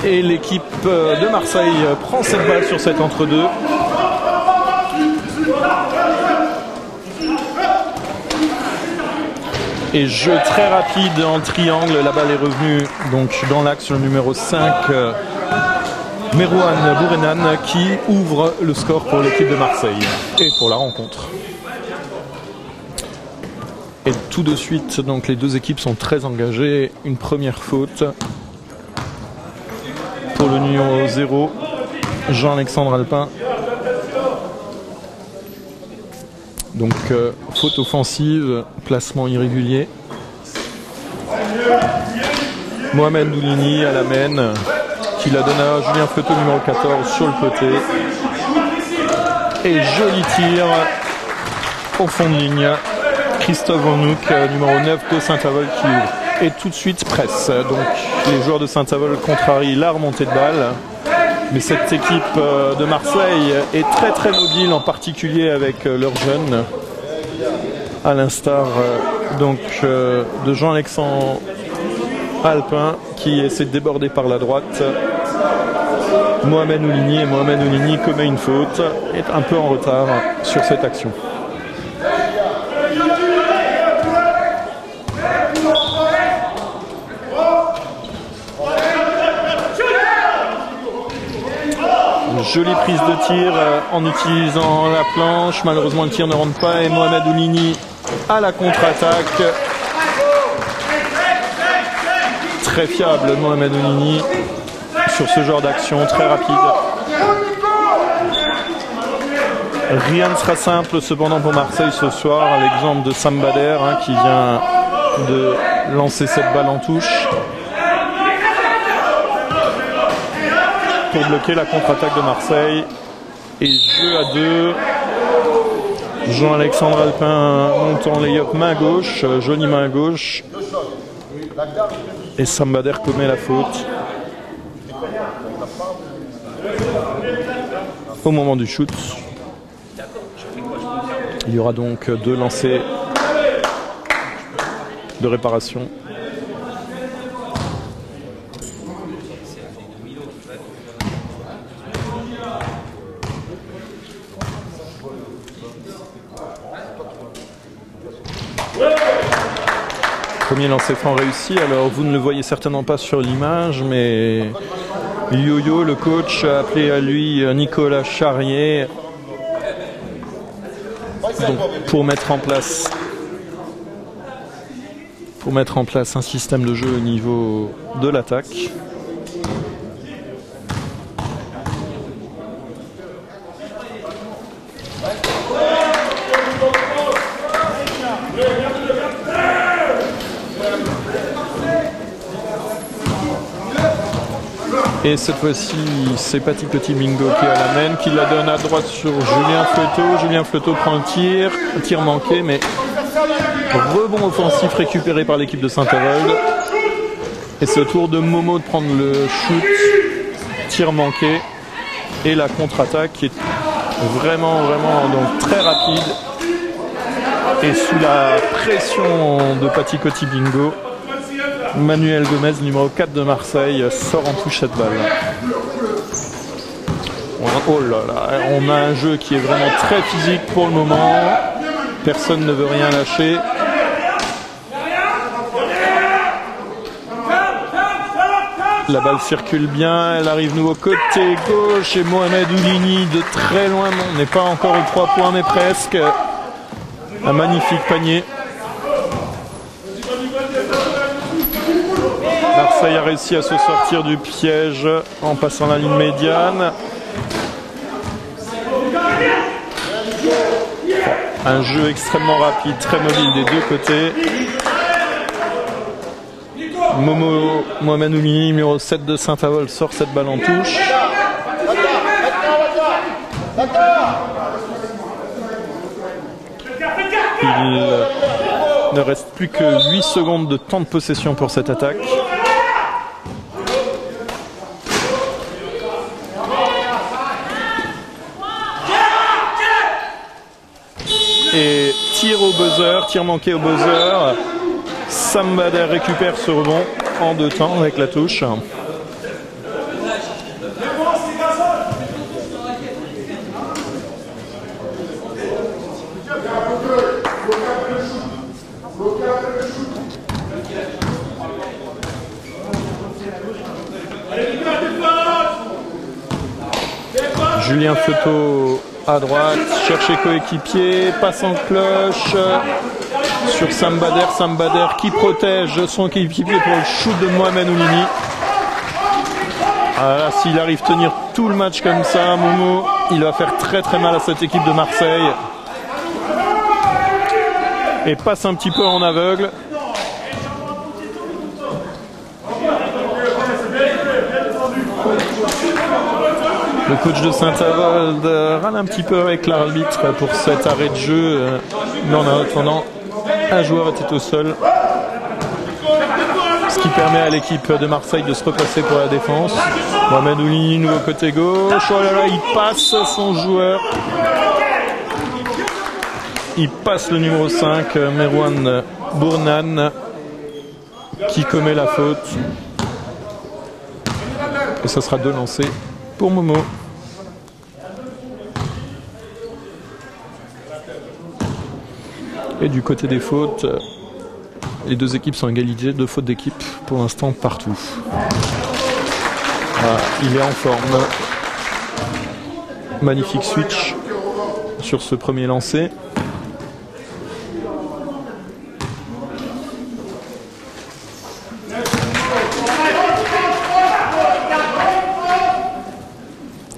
Et l'équipe de Marseille prend cette balle sur cet entre-deux. Et jeu très rapide en triangle. La balle est revenue donc dans l'axe sur le numéro 5. Merouane Bourenan qui ouvre le score pour l'équipe de Marseille et pour la rencontre. Et tout de suite, donc les deux équipes sont très engagées. Une première faute pour le numéro 0, Jean-Alexandre Alpin. Donc faute offensive, placement irrégulier. Mohamed Doulini à la main, qui la donne à Julien Fleuteau, numéro 14, sur le côté. Et joli tir au fond de ligne. Christophe Vanouk, numéro 9 de Saint-Avold, qui ouvre. Et tout de suite presse. Donc les joueurs de Saint-Avold contrarient la remontée de balle. Mais cette équipe de Marseille est très très mobile, en particulier avec leurs jeunes. À l'instar donc de Jean-Alexandre Alpin qui essaie de déborder par la droite. Mohamed Oulini, et Mohamed Oulini commet une faute, est un peu en retard sur cette action. Jolie prise de tir en utilisant la planche. Malheureusement, le tir ne rentre pas et Mohamed Oulini à la contre-attaque. Très fiable, Mohamed Oulini, sur ce genre d'action, très rapide. Rien ne sera simple cependant pour Marseille ce soir, à l'exemple de Sam Bader qui vient de lancer cette balle en touche. Pour bloquer la contre-attaque de Marseille. Et jeu à 2. Jean-Alexandre Alpin monte en lay-up main gauche, jolie main gauche. Et Sam Bader commet la faute au moment du shoot. Il y aura donc 2 lancers de réparation. Premier lancer franc réussi. Alors vous ne le voyez certainement pas sur l'image, mais Yo-Yo, le coach, a appelé à lui Nicolas Charrier donc, pour mettre en place un système de jeu au niveau de l'attaque. Et cette fois-ci, c'est Petit Bingo qui est à la main, qui la donne à droite sur Julien Fleuteau. Julien Fleuteau prend le tir manqué, mais rebond offensif récupéré par l'équipe de Saint-Avold. Et c'est au tour de Momo de prendre le shoot, tir manqué, et la contre-attaque qui est vraiment donc très rapide. Et sous la pression de Petit Bingo, Manuel Gomez, numéro 4 de Marseille, sort en touche cette balle. Oh là là, on a un jeu qui est vraiment très physique pour le moment. Personne ne veut rien lâcher. La balle circule bien, elle arrive nous au côté gauche et Mohamed Oulini de très loin, on n'est pas encore aux 3 points mais presque. Un magnifique panier. Marseille a réussi à se sortir du piège en passant la ligne médiane. Un jeu extrêmement rapide, très mobile des deux côtés. Mohamed Oulini, numéro 7 de Saint-Avold, sort cette balle en touche. Il ne reste plus que 8 secondes de temps de possession pour cette attaque. Et tir au buzzer, tir manqué au buzzer. Sam Bader récupère ce rebond en 2 temps avec la touche. Julien Feuteau à droite, chercher coéquipier, passe en cloche sur Sam Bader qui protège son coéquipier pour le shoot de Mohamed Oulini. Ah, s'il arrive à tenir tout le match comme ça, Momo, il va faire très très mal à cette équipe de Marseille. Et passe un petit peu en aveugle. Le coach de Saint-Avold râle un petit peu avec l'arbitre pour cet arrêt de jeu, mais en attendant, un joueur était au sol. Ce qui permet à l'équipe de Marseille de se replacer pour la défense. Mohamed Oulini, nouveau côté gauche. Oh là là, il passe son joueur. Il passe le numéro 5, Merwan Bournan, qui commet la faute. Et ça sera 2 lancers pour Momo. Et du côté des fautes, les deux équipes sont égalisées, 2 fautes d'équipe pour l'instant partout. Voilà, il est en forme. Magnifique switch sur ce premier lancer.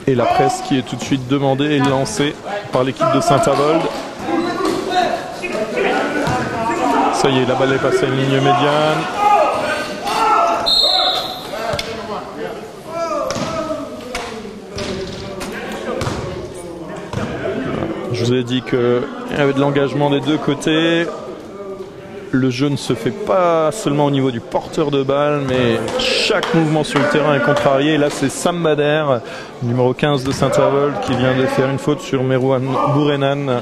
Et la presse qui est tout de suite demandée et lancée par l'équipe de Saint-Avold. Ça y est, la balle est passée à une ligne médiane. Je vous ai dit qu'il y avait de l'engagement des deux côtés. Le jeu ne se fait pas seulement au niveau du porteur de balle, mais chaque mouvement sur le terrain est contrarié. Et là, c'est Sam Bader, numéro 15 de Saint-Avold, qui vient de faire une faute sur Merwan Bournan.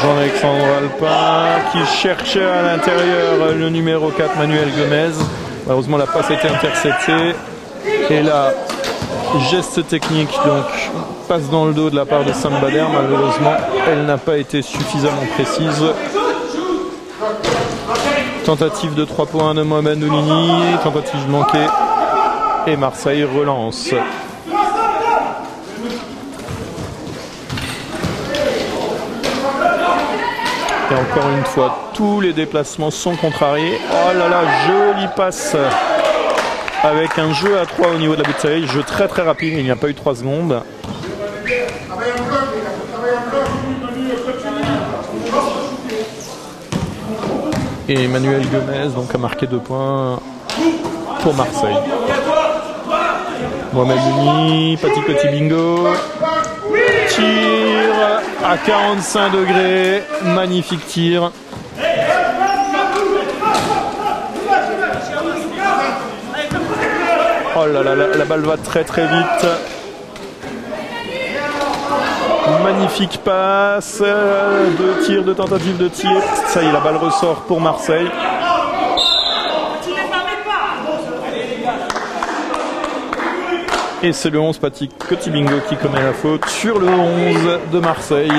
Jean-Alexandre Alpin qui cherchait à l'intérieur le numéro 4 Manuel Gomez. Malheureusement la passe a été interceptée. Et là, geste technique, donc passe dans le dos de la part de Sam Bader. Malheureusement, elle n'a pas été suffisamment précise. Tentative de 3 points de Mohamed Oulini, tentative manquée. Et Marseille relance. Et encore une fois, tous les déplacements sont contrariés. Oh là là, jolie passe avec un jeu à 3 au niveau de la bouteille. Jeu très très rapide, il n'y a pas eu 3 secondes. Et Manuel Gomez donc, a marqué 2 points pour Marseille. Mohamed Oulini, Patikoti Bingo. Tir à 45 degrés, magnifique tir. Oh là là, la balle va très très vite. Magnifique passe, 2 tirs, 2 tentatives de tir. Ça y est, la balle ressort pour Marseille. Et c'est le 11 Patikoti Bingo qui commet la faute sur le 11 de Marseille.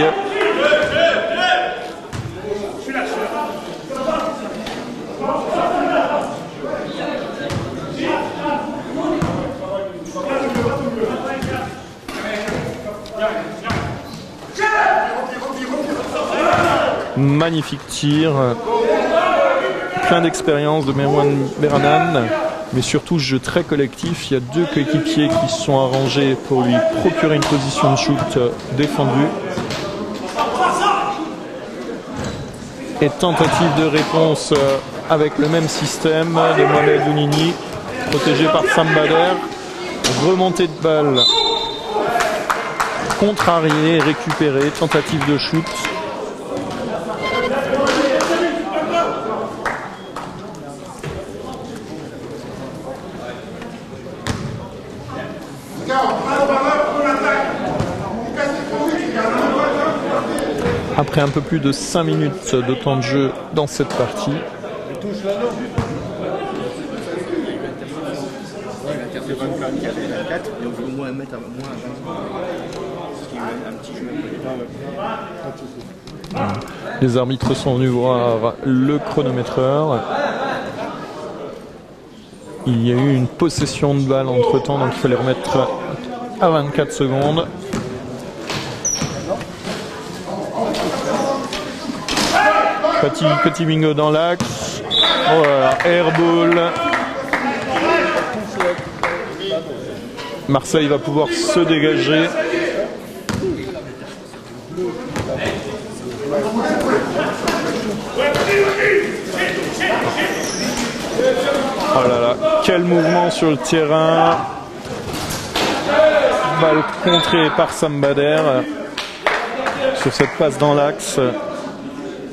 Magnifique tir. Plein d'expérience de Merwan Bournan. Mais surtout, jeu très collectif. Il y a 2 coéquipiers qui se sont arrangés pour lui procurer une position de shoot défendue. Et tentative de réponse avec le même système de Mohamed Oulini, protégé par Sam Bader. Remontée de balle contrariée, récupérée, tentative de shoot. Après un peu plus de 5 minutes de temps de jeu dans cette partie. Les arbitres sont venus voir le chronométreur. Il y a eu une possession de balle entre temps, donc il fallait remettre à 24 secondes. Petit bingo dans l'axe. Voilà, airball. Marseille va pouvoir se dégager. Oh là là, quel mouvement sur le terrain. Balle contrée par Sambader sur cette passe dans l'axe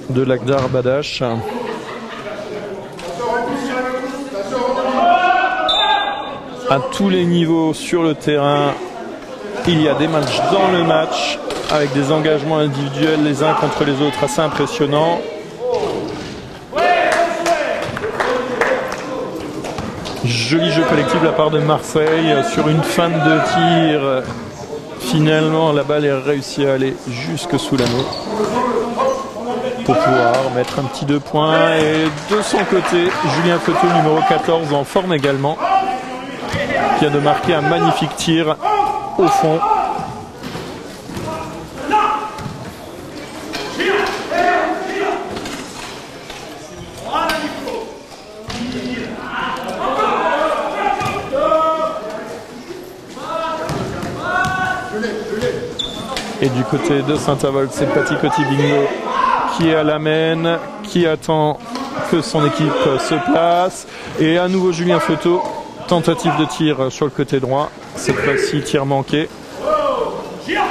de Lakdar Badash. À tous les niveaux sur le terrain, il y a des matchs dans le match avec des engagements individuels les uns contre les autres assez impressionnants. Joli jeu collectif de la part de Marseille sur une fin de tir. Finalement, la balle est réussie à aller jusque sous l'anneau pour pouvoir mettre un petit 2 points. Et de son côté, Julien Feuteau, numéro 14, en forme également, qui vient de marquer un magnifique tir au fond. Et du côté de Saint-Avold, c'est Paty Coty-Bingo qui est à la main, qui attend que son équipe se place. Et à nouveau Julien Feuteau, tentative de tir sur le côté droit, cette fois-ci tir manqué.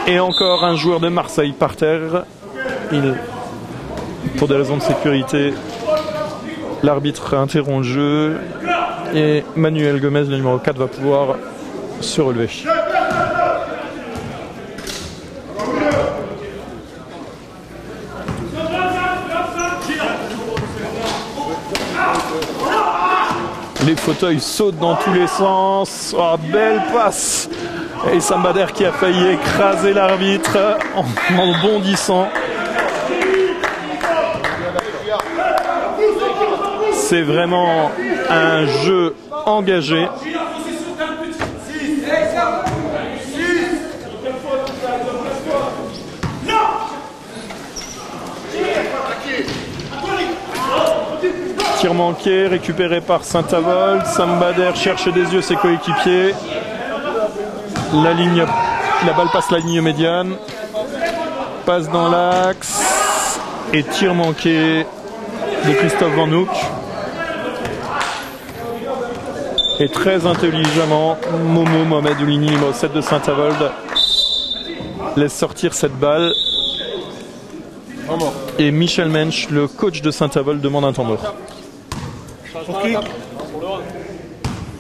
Et encore un joueur de Marseille par terre. Pour des raisons de sécurité, l'arbitre interrompt le jeu et Manuel Gomez, le numéro 4, va pouvoir se relever. Les fauteuils sautent dans tous les sens. Oh, belle passe. Et Sambader qui a failli écraser l'arbitre en bondissant. C'est vraiment un jeu engagé. Tir manqué, récupéré par Saint-Avold. Sambader cherche des yeux ses coéquipiers. La balle passe la ligne médiane. Passe dans l'axe. Et tir manqué de Christophe Van Hoek. Et très intelligemment, Momo Mohamed Oulini, numéro 7 de Saint-Avold, laisse sortir cette balle. Et Michel Mensch, le coach de Saint-Avold, demande un temps mort.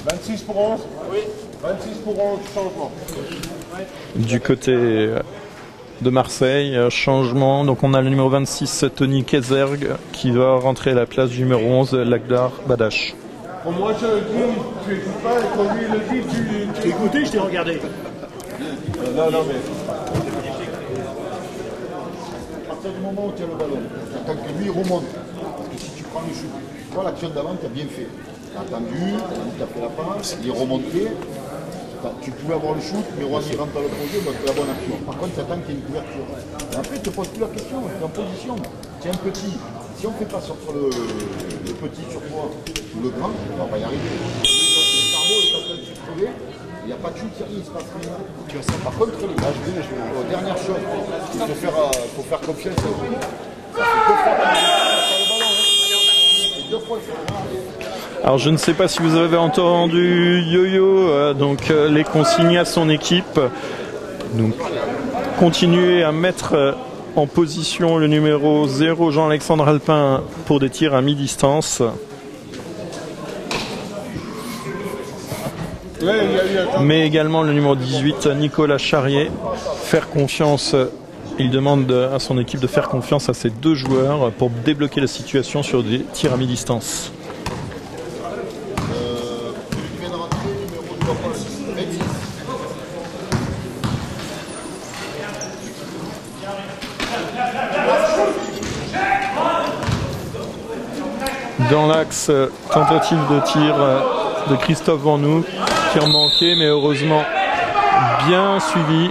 26 pour 11. Oui. 26 pour 11, changement. Du côté de Marseille, changement. Donc on a le numéro 26, Tony Kezerg, qui va rentrer à la place du numéro 11, Lakdar Badash. Pour moi, je dis, tu écoutes pas, et quand lui le dit, tu écoutais, je t'ai regardé. Non, mais... À partir du moment où tu as le ballon, tu attends que lui remonte. Parce que si tu prends le shoot, toi, l'action d'avant, tu as bien fait. Tu as attendu, tu as fait la passe, il est remonté. Tu pouvais avoir le shoot, mais Roissy rentre dans le projet, donc c'est la bonne action. Par contre, tu attends qu'il y ait une couverture. Et après, tu te poses plus la question, tu es en position. Tu es un petit. Si on ne fait pas sortir le petit sur toi ou le grand, on ne va pas y arriver. Le carbo est en train de se trouver, il n'y a pas de shoot, il ne se passe rien. Par contre, dernière chose, il faut faire confiance à lui. Ça fait 2 fois qu'il fait le ballon. Alors je ne sais pas si vous avez entendu Yo-Yo, donc les consignes à son équipe. Donc continuer à mettre en position le numéro 0 Jean-Alexandre Alpin pour des tirs à mi-distance. Mais également le numéro 18 Nicolas Charrier. Faire confiance, il demande à son équipe de faire confiance à ces 2 joueurs pour débloquer la situation sur des tirs à mi-distance. Dans l'axe, tentative de tir de Christophe Van Hoek qui en manquait, mais heureusement bien suivi.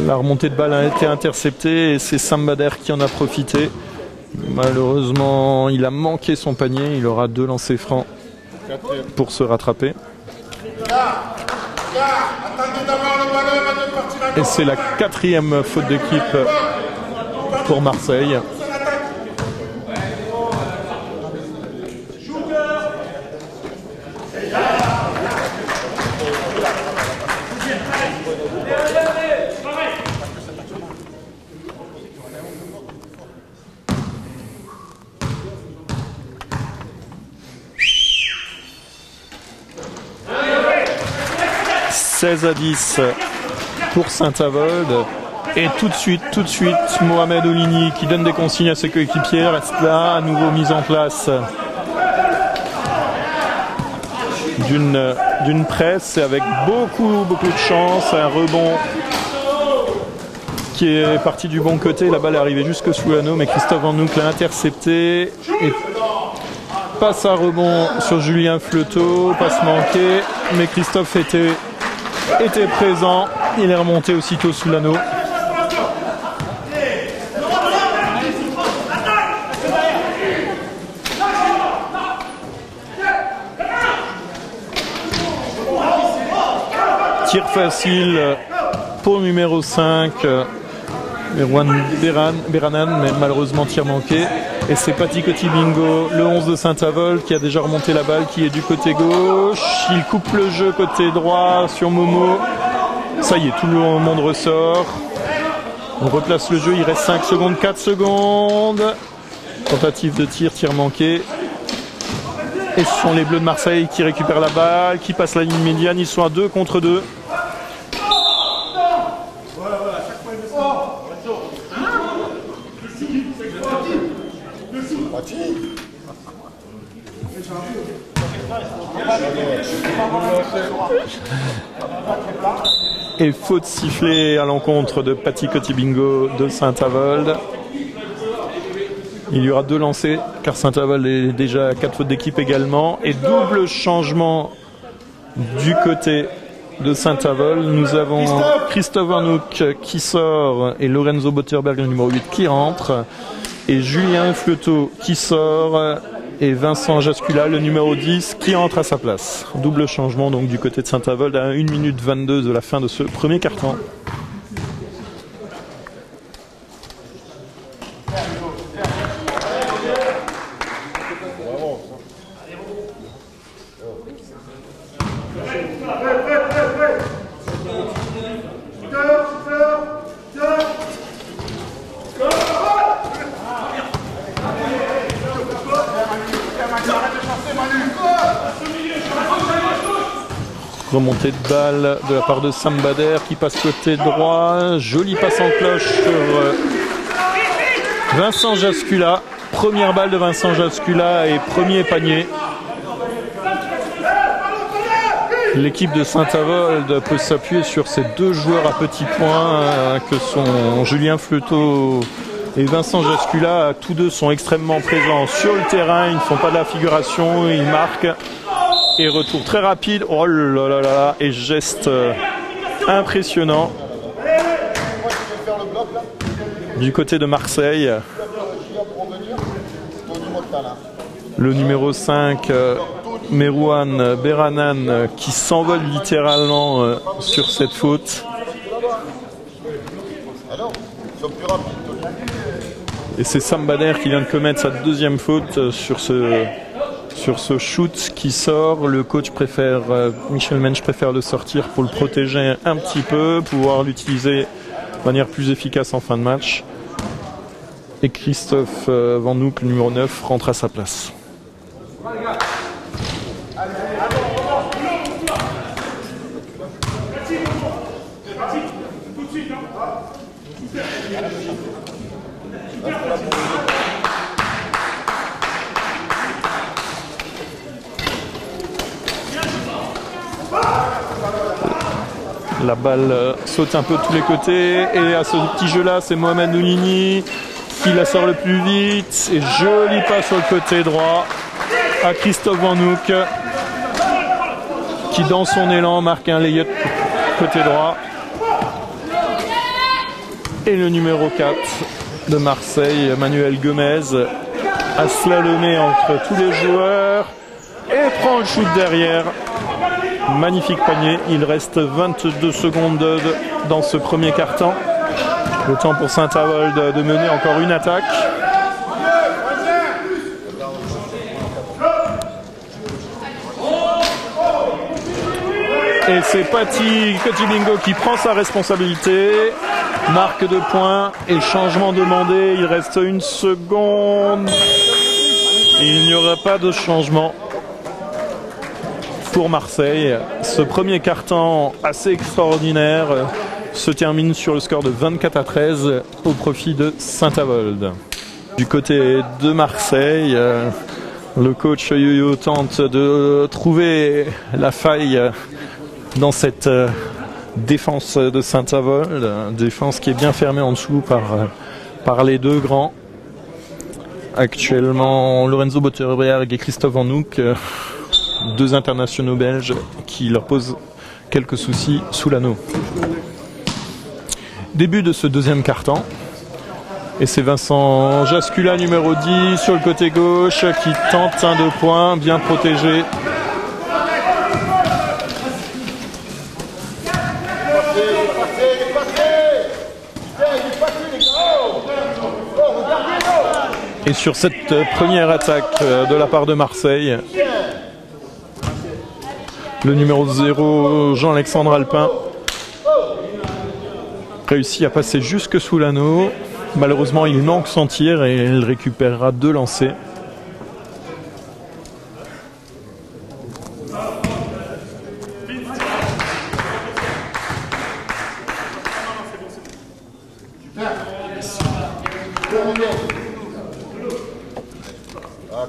La remontée de balle a été interceptée et c'est Sambader qui en a profité. Malheureusement, il a manqué son panier. Il aura 2 lancers francs pour se rattraper. Et c'est la 4e faute d'équipe pour Marseille. « 16-10 pour Saint-Avold. Et tout de suite, Mohamed Oulini qui donne des consignes à ses coéquipiers, reste là, à nouveau mise en place d'une presse avec beaucoup de chance, un rebond qui est parti du bon côté, la balle est arrivée jusque sous l'anneau, mais Christophe Van Hoek l'a intercepté et passe à rebond sur Julien Fleuteau, passe manquée, mais Christophe était présent, il est remonté aussitôt sous l'anneau. Tir facile pour numéro 5, Merwan Beranan, mais malheureusement tir manqué. Et c'est Paty Kotibingo, le 11 de Saint-Avold, qui a déjà remonté la balle, qui est du côté gauche. Il coupe le jeu côté droit sur Momo. Ça y est, tout le monde ressort. On replace le jeu, il reste 5 secondes, 4 secondes. Tentative de tir manqué. Et ce sont les Bleus de Marseille qui récupèrent la balle, qui passent la ligne médiane. Ils sont à 2 contre 2. Et faute sifflée à l'encontre de Paty Kotibingo de Saint-Avold. Il y aura 2 lancers car Saint-Avold est déjà à 4 fautes d'équipe également. Et double changement du côté de Saint-Avold. Nous avons Christophe Van Hoek qui sort et Lorenzo Botterberg, le numéro 8, qui rentre. Et Julien Fleuteau qui sort et Vincent Jascula, le numéro 10, qui entre à sa place. Double changement donc du côté de Saint-Avold à 1 minute 22 de la fin de ce premier quart-temps. Remontée de balle de la part de Sambader qui passe côté droit. Jolie passe en cloche sur Vincent Jascula. Première balle de Vincent Jascula et premier panier. L'équipe de Saint-Avold peut s'appuyer sur ces 2 joueurs à petits points que sont Julien Fleuteau et Vincent Jascula. Tous 2 sont extrêmement présents sur le terrain. Ils ne font pas de la figuration, ils marquent. Et retour très rapide, oh là là là, et geste impressionnant du côté de Marseille. Le numéro 5, Merwan Beranan, qui s'envole littéralement sur cette faute. Et c'est Sambader qui vient de commettre sa 2e faute sur ce shoot qui sort. Le coach préfère, Michel Mensch préfère le sortir pour le protéger un petit peu, pouvoir l'utiliser de manière plus efficace en fin de match. Et Christophe Van Hoek, le numéro 9, rentre à sa place. La balle saute un peu de tous les côtés et à ce petit jeu là c'est Mohamed Oulini qui la sort le plus vite et jolie passe sur le côté droit à Christophe Van Hoek qui dans son élan marque un layup côté droit. Et le numéro 4 de Marseille, Manuel Gomez, a slalomé entre tous les joueurs et prend le shoot derrière. Magnifique panier. Il reste 22 secondes dans ce premier quart-temps. Le temps pour Saint-Avold de mener encore une attaque. Et c'est Paty Cotilingo qui prend sa responsabilité. Marque de points et changement demandé. Il reste une seconde. Il n'y aura pas de changement pour Marseille. Ce premier quart-temps assez extraordinaire se termine sur le score de 24-13 au profit de Saint-Avold. Du côté de Marseille, le coach Yo-Yo tente de trouver la faille dans cette défense de Saint-Avold, défense qui est bien fermée en dessous par les deux grands. Actuellement, Lorenzo Botterberg et Christophe Van Hoek, deux internationaux belges qui leur posent quelques soucis sous l'anneau. Début de ce deuxième quart-temps. Et c'est Vincent Jascula, numéro 10, sur le côté gauche, qui tente un 2 points, bien protégé. Et sur cette première attaque de la part de Marseille, le numéro 0, Jean-Alexandre Alpin, réussit à passer jusque sous l'anneau. Malheureusement, il manque son tir et il récupérera 2 lancers.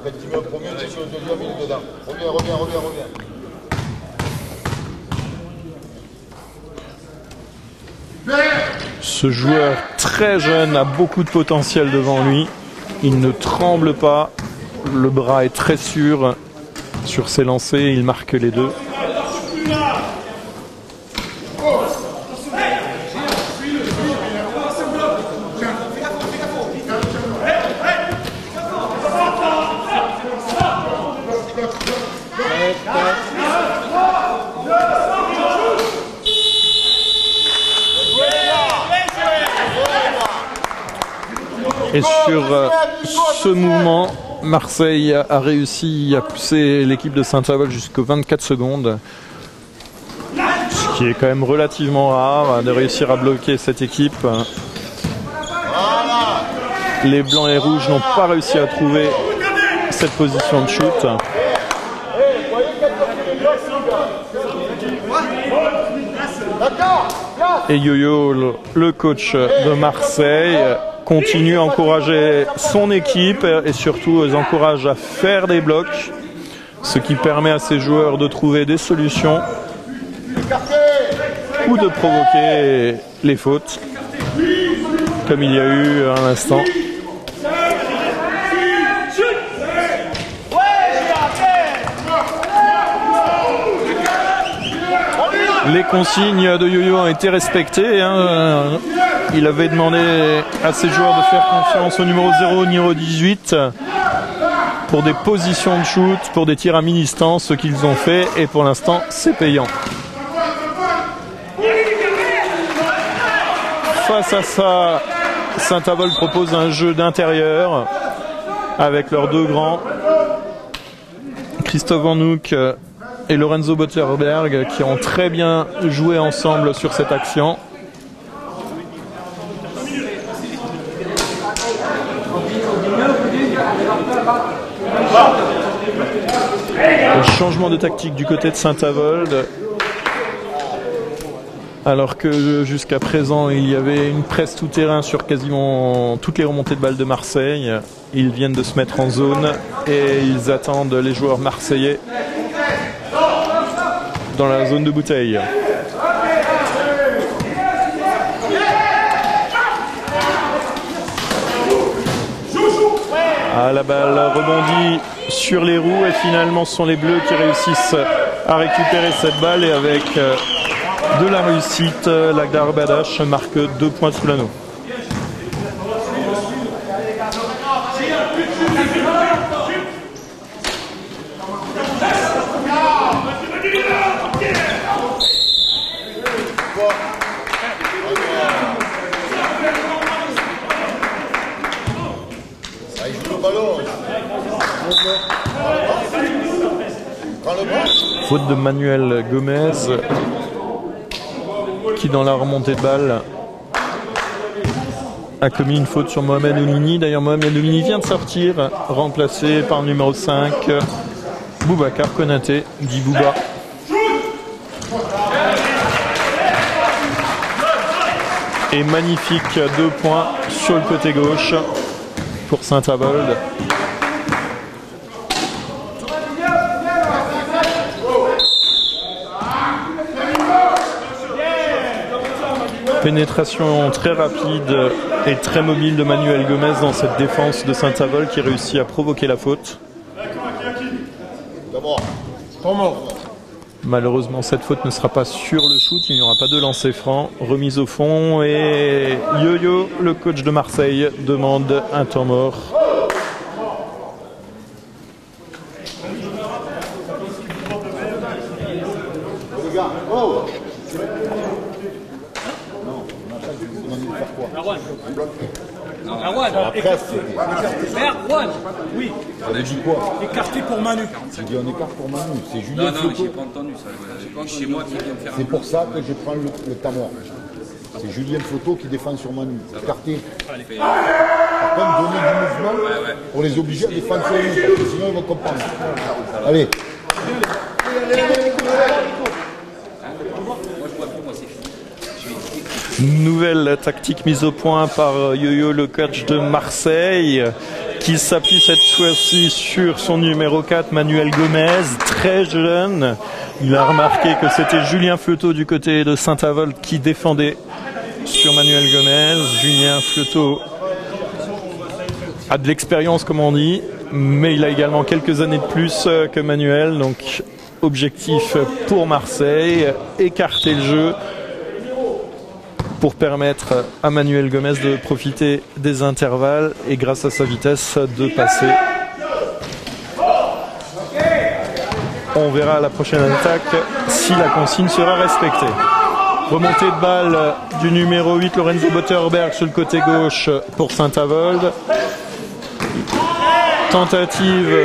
Quand tu mets un premier, tu sais que le deuxième il est dedans. Reviens. Ce joueur très jeune a beaucoup de potentiel devant lui. Il ne tremble pas. Le bras est très sûr sur ses lancers. Il marque les 2. Et sur ce mouvement, Marseille a réussi à pousser l'équipe de Saint-Avold jusqu'aux 24 secondes. Ce qui est quand même relativement rare de réussir à bloquer cette équipe. Les blancs et rouges n'ont pas réussi à trouver cette position de shoot. Et Yo-Yo, le coach de Marseille, continue à encourager son équipe et surtout les encourage à faire des blocs, ce qui permet à ses joueurs de trouver des solutions ou de provoquer les fautes, comme il y a eu à l'instant. Les consignes de Yo-Yo ont été respectées. Il avait demandé à ses joueurs de faire confiance au numéro 0, numéro 18 pour des positions de shoot, pour des tirs à mi-distance, ce qu'ils ont fait et pour l'instant c'est payant. Face à ça, Saint-Avold propose un jeu d'intérieur avec leurs 2 grands, Christophe Van Hoek et Lorenzo Botterberg, qui ont très bien joué ensemble sur cette action. Le changement de tactique du côté de Saint-Avold, alors que jusqu'à présent il y avait une presse tout-terrain sur quasiment toutes les remontées de balles de Marseille. Ils viennent de se mettre en zone et ils attendent les joueurs marseillais dans la zone de bouteille. Ah, la balle rebondit sur les roues et finalement ce sont les Bleus qui réussissent à récupérer cette balle et avec de la réussite, l'Agdar Badash marque 2 points sous l'anneau. Faute de Manuel Gomez qui dans la remontée de balle a commis une faute sur Mohamed Oulini. D'ailleurs Mohamed Oulini vient de sortir, remplacé par le numéro 5 Boubacar Konaté, dit Bouba. Et magnifique 2 points sur le côté gauche pour Saint-Avold. Pénétration très rapide et très mobile de Manuel Gomez dans cette défense de Saint-Avold qui réussit à provoquer la faute. Malheureusement, cette faute ne sera pas sur le shoot, il n'y aura pas de lancer franc. Remise au fond et Yo-Yo, le coach de Marseille, demande un temps mort. Oui. On a dit quoi? Écarté pour Manu. J'ai dit on écarte pour Manu. C'est Julien Photo. Non, j'ai pas entendu ça. Chez moi qui vient me faire. C'est pour ça que je prends le tamor. C'est Julien Photo qui défend sur Manu. Écarté. Par contre, donner du mouvement pour les obliger à défendre sur lui. Parce que sinon ils vont comprendre. Allez. Nouvelle tactique mise au point par Yo-Yo, le coach de Marseille, qui s'appuie cette fois-ci sur son numéro 4, Manuel Gomez, très jeune. Il a remarqué que c'était Julien Fleuteau du côté de Saint-Avold qui défendait sur Manuel Gomez. Julien Fleuteau a de l'expérience, comme on dit, mais il a également quelques années de plus que Manuel. Donc, objectif pour Marseille, écarter le jeu pour permettre à Manuel Gomez de profiter des intervalles et grâce à sa vitesse de passer. On verra à la prochaine attaque si la consigne sera respectée. Remontée de balle du numéro 8 Lorenzo Botterberg sur le côté gauche pour Saint-Avold. Tentative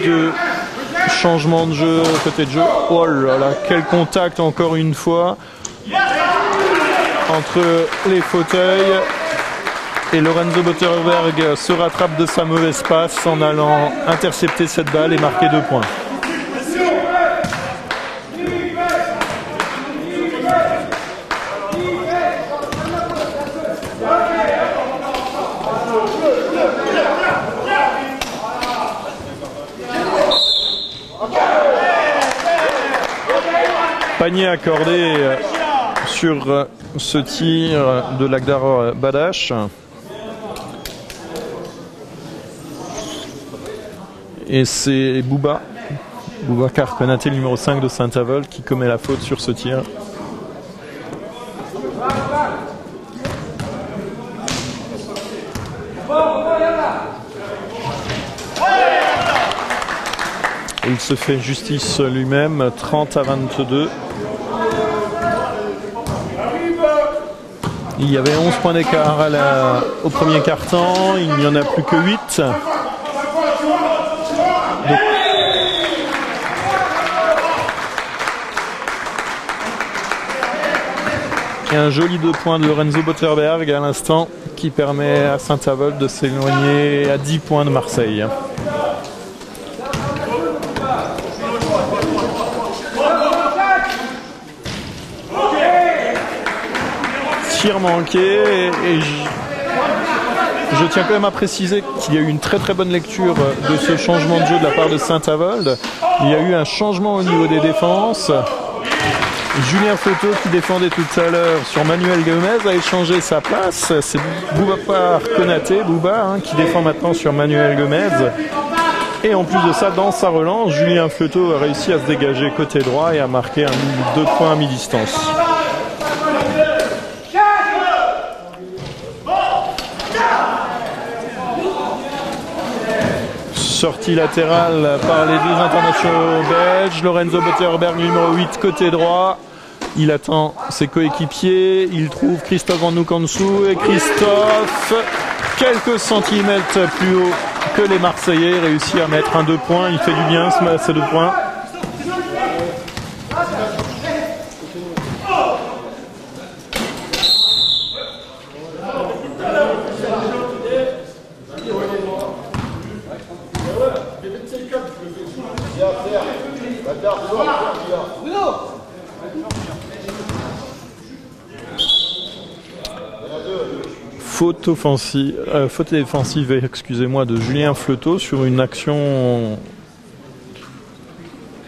de changement de jeu, côté de jeu. Oh là là, quel contact encore une fois entre les fauteuils, et Lorenzo Botterberg se rattrape de sa mauvaise passe en allant intercepter cette balle et marquer 2 points. Panier accordé sur ce tir de l'Agdar Badash. Et c'est Boubacar Konaté, le numéro 5 de Saint-Avold, qui commet la faute sur ce tir. Il se fait justice lui-même, 30-22. Il y avait 11 points d'écart au premier quart-temps, il n'y en a plus que 8. Et un joli 2 points de Lorenzo Botterberg à l'instant qui permet à Saint-Avold de s'éloigner à 10 points de Marseille. Tir manqué et je tiens quand même à préciser qu'il y a eu une très très bonne lecture de ce changement de jeu de la part de Saint-Avold. Il y a eu un changement au niveau des défenses. Julien Photo qui défendait tout à l'heure sur Manuel Gomez a échangé sa place. C'est Boubacar Konaté, Bouba, qui défend maintenant sur Manuel Gomez. Et en plus de ça, dans sa relance, Julien Fleuteau a réussi à se dégager côté droit et à marquer 2 points à mi-distance. Sortie latérale par les deux internationaux belges. Lorenzo Botterberg, numéro 8, côté droit. Il attend ses coéquipiers. Il trouve Christophe Van Noek en dessous. Et Christophe, quelques centimètres plus haut que les Marseillais, réussit à mettre un 2 points. Il fait du bien ces 2 points. Faute défensive, excusez-moi, de Julien Fleuteau sur une action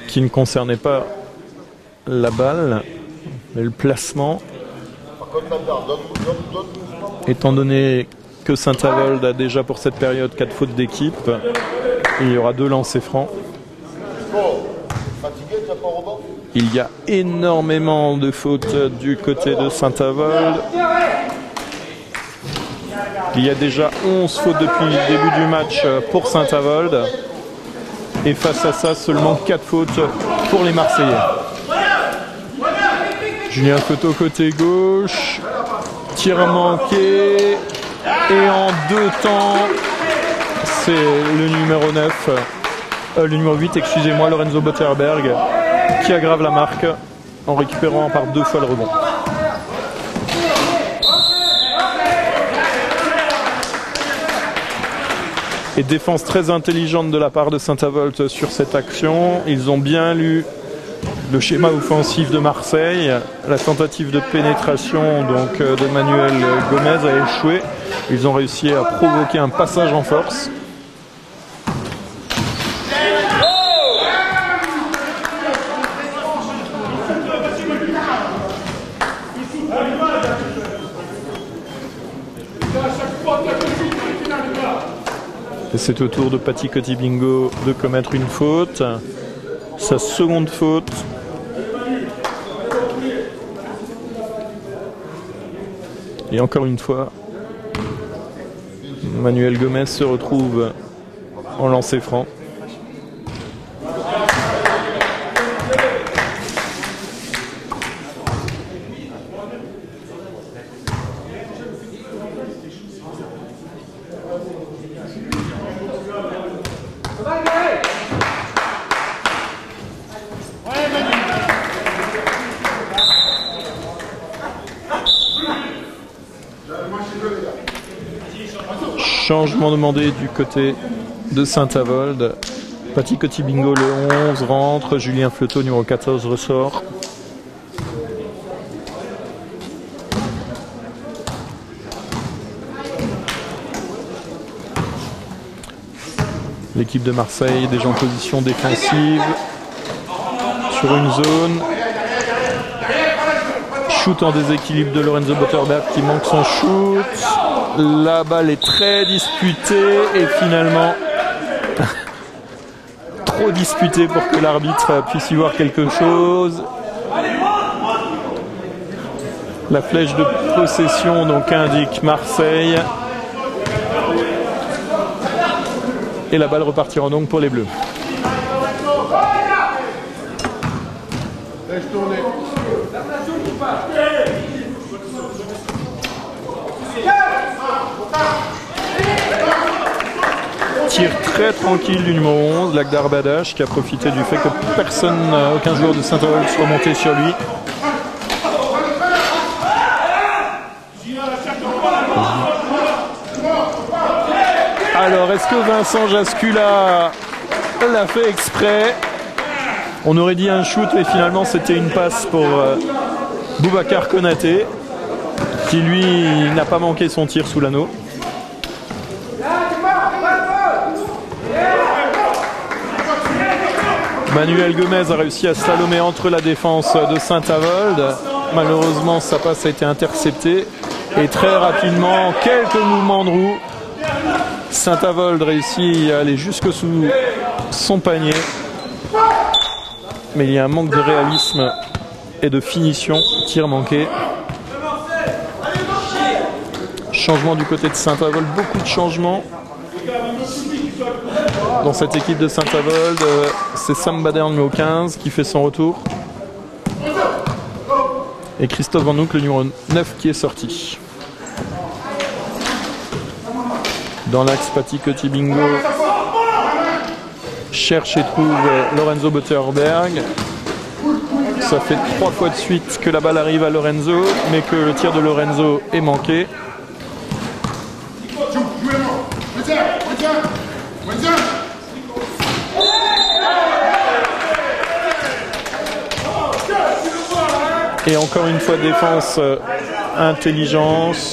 qui ne concernait pas la balle, mais le placement. Étant donné que Saint-Avold a déjà pour cette période 4 fautes d'équipe, il y aura 2 lancers francs. Il y a énormément de fautes du côté de Saint-Avold. Il y a déjà 11 fautes depuis le début du match pour Saint-Avold. Et face à ça, seulement 4 fautes pour les Marseillais. Julien Fleuteau côté gauche. Tir manqué. Et en 2 temps, c'est le numéro 9. Le numéro 8, excusez-moi, Lorenzo Botterberg, qui aggrave la marque en récupérant par 2 fois le rebond. Et défense très intelligente de la part de Saint-Avold sur cette action. Ils ont bien lu le schéma offensif de Marseille. La tentative de pénétration donc, de Manuel Gomez a échoué. Ils ont réussi à provoquer un passage en force. Et c'est au tour de Paty Coty-Bingo de commettre une faute. Sa seconde faute. Et encore une fois, Manuel Gomez se retrouve en lancer franc. Changement demandé du côté de Saint-Avold. Paty Coty-Bingo le 11 rentre, Julien Fleuteau numéro 14 ressort. L'équipe de Marseille déjà en position défensive sur une zone. Shoot en déséquilibre de Lorenzo Botterberg qui manque son shoot. La balle est très disputée et finalement trop disputée pour que l'arbitre puisse y voir quelque chose. La flèche de possession donc indique Marseille. Et la balle repartira donc pour les Bleus. Tir très tranquille du numéro 11, Lakhdar Badache, qui a profité du fait que personne, aucun joueur de Saint-Avold soit monté sur lui. Alors, est-ce que Vincent Jascula l'a fait exprès? On aurait dit un shoot, mais finalement c'était une passe pour Boubacar Konaté, qui lui n'a pas manqué son tir sous l'anneau. Manuel Gomez a réussi à slalomer entre la défense de Saint-Avold. Malheureusement, sa passe a été interceptée. Et très rapidement, quelques mouvements de roue. Saint-Avold réussit à aller jusque sous son panier. Mais il y a un manque de réalisme et de finition. Tir manqué. Changement du côté de Saint-Avold, beaucoup de changements dans cette équipe de Saint-Avold. C'est Sam Bader numéro 15 qui fait son retour. Et Christophe Van Hoek, le numéro 9 qui est sorti. Dans l'axe, Pati Coty-Bingo cherche et trouve Lorenzo Butterberg. Ça fait 3 fois de suite que la balle arrive à Lorenzo, mais que le tir de Lorenzo est manqué. Et encore une fois, défense intelligente,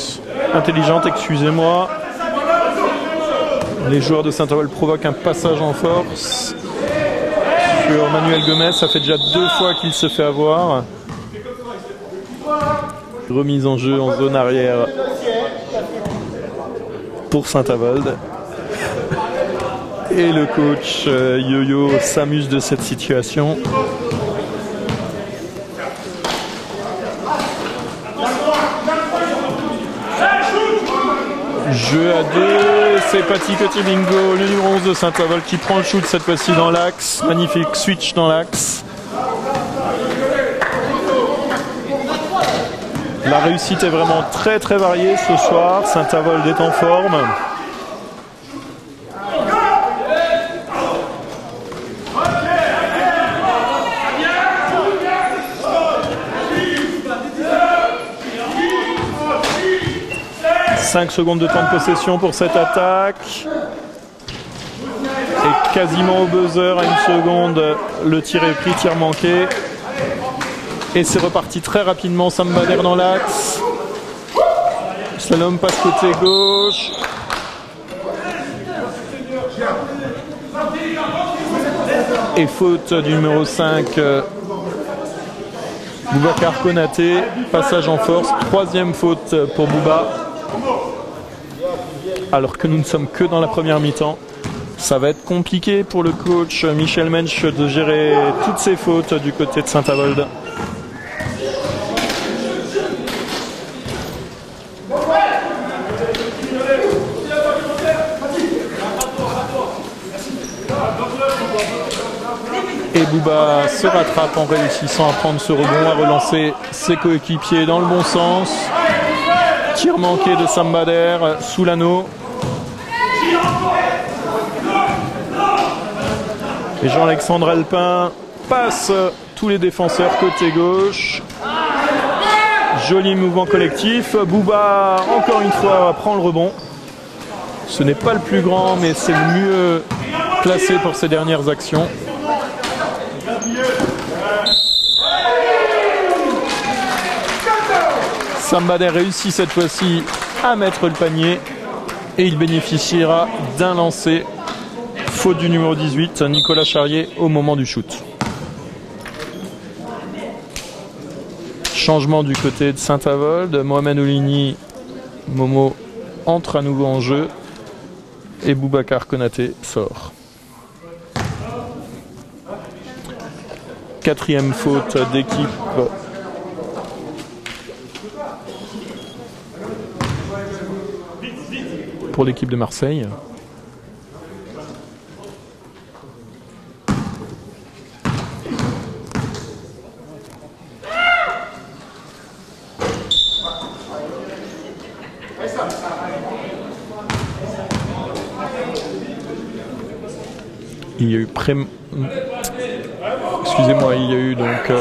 excusez-moi. Les joueurs de Saint-Avold provoquent un passage en force sur Manuel Gomez. Ça fait déjà 2 fois qu'il se fait avoir. Remise en jeu en zone arrière pour Saint-Avold. Et le coach Yo-Yo s'amuse de cette situation. Jeu à 2, c'est Pati Coty-Bingo, le numéro 11 de Saint-Avold qui prend le shoot cette fois-ci dans l'axe. Magnifique switch dans l'axe. La réussite est vraiment très très variée ce soir. Saint-Avold est en forme. « 5 secondes de temps de possession pour cette attaque. Et quasiment au buzzer à 1 seconde, le tir est pris, tir manqué. Et c'est reparti très rapidement, Sam Bader dans l'axe. Slalom passe côté gauche. Et faute du numéro 5, Boubacar Konaté. Passage en force, 3e faute pour Bouba. Alors que nous ne sommes que dans la première mi-temps. Ça va être compliqué pour le coach Michel Mensch de gérer toutes ces fautes du côté de Saint-Avold. Et Bouba se rattrape en réussissant à prendre ce rebond, à relancer ses coéquipiers dans le bon sens. Tir manqué de Sam Bader sous l'anneau. Et Jean-Alexandre Alpin passe tous les défenseurs côté gauche. Joli mouvement collectif. Bouba, encore une fois, prend le rebond. Ce n'est pas le plus grand, mais c'est le mieux placé pour ses dernières actions. Sam Bader réussit cette fois-ci à mettre le panier et il bénéficiera d'un lancer. Faute du numéro 18, Nicolas Charrier, au moment du shoot. Changement du côté de Saint-Avold. Mohamed Oulini, Momo entre à nouveau en jeu. Et Boubacar Konaté sort. 4e faute d'équipe pour l'équipe de Marseille. Il y a eu excusez-moi, il y a eu donc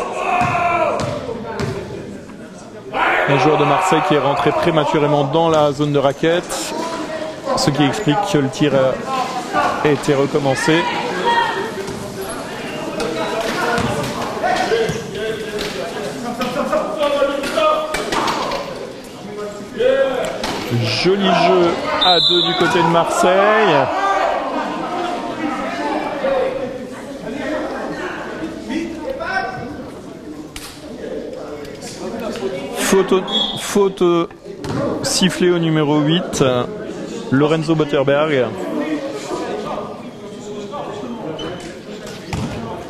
un joueur de Marseille qui est rentré prématurément dans la zone de raquette, ce qui explique que le tir a été recommencé. Joli jeu à 2 du côté de Marseille. Faute sifflée au numéro 8, Lorenzo Butterberg.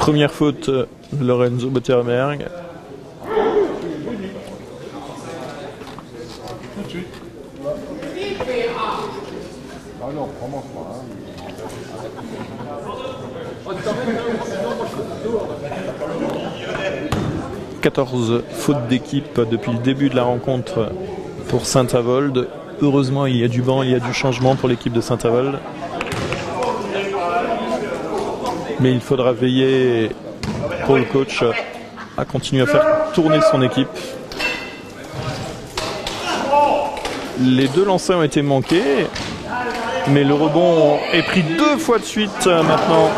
Première faute de Lorenzo Botterberg. Ah non, vraiment pas. 14 fautes d'équipe depuis le début de la rencontre pour Saint-Avold. Heureusement, il y a du banc, il y a du changement pour l'équipe de Saint-Avold. Mais il faudra veiller pour le coach à continuer à faire tourner son équipe. Les deux lancers ont été manqués, mais le rebond est pris 2 fois de suite maintenant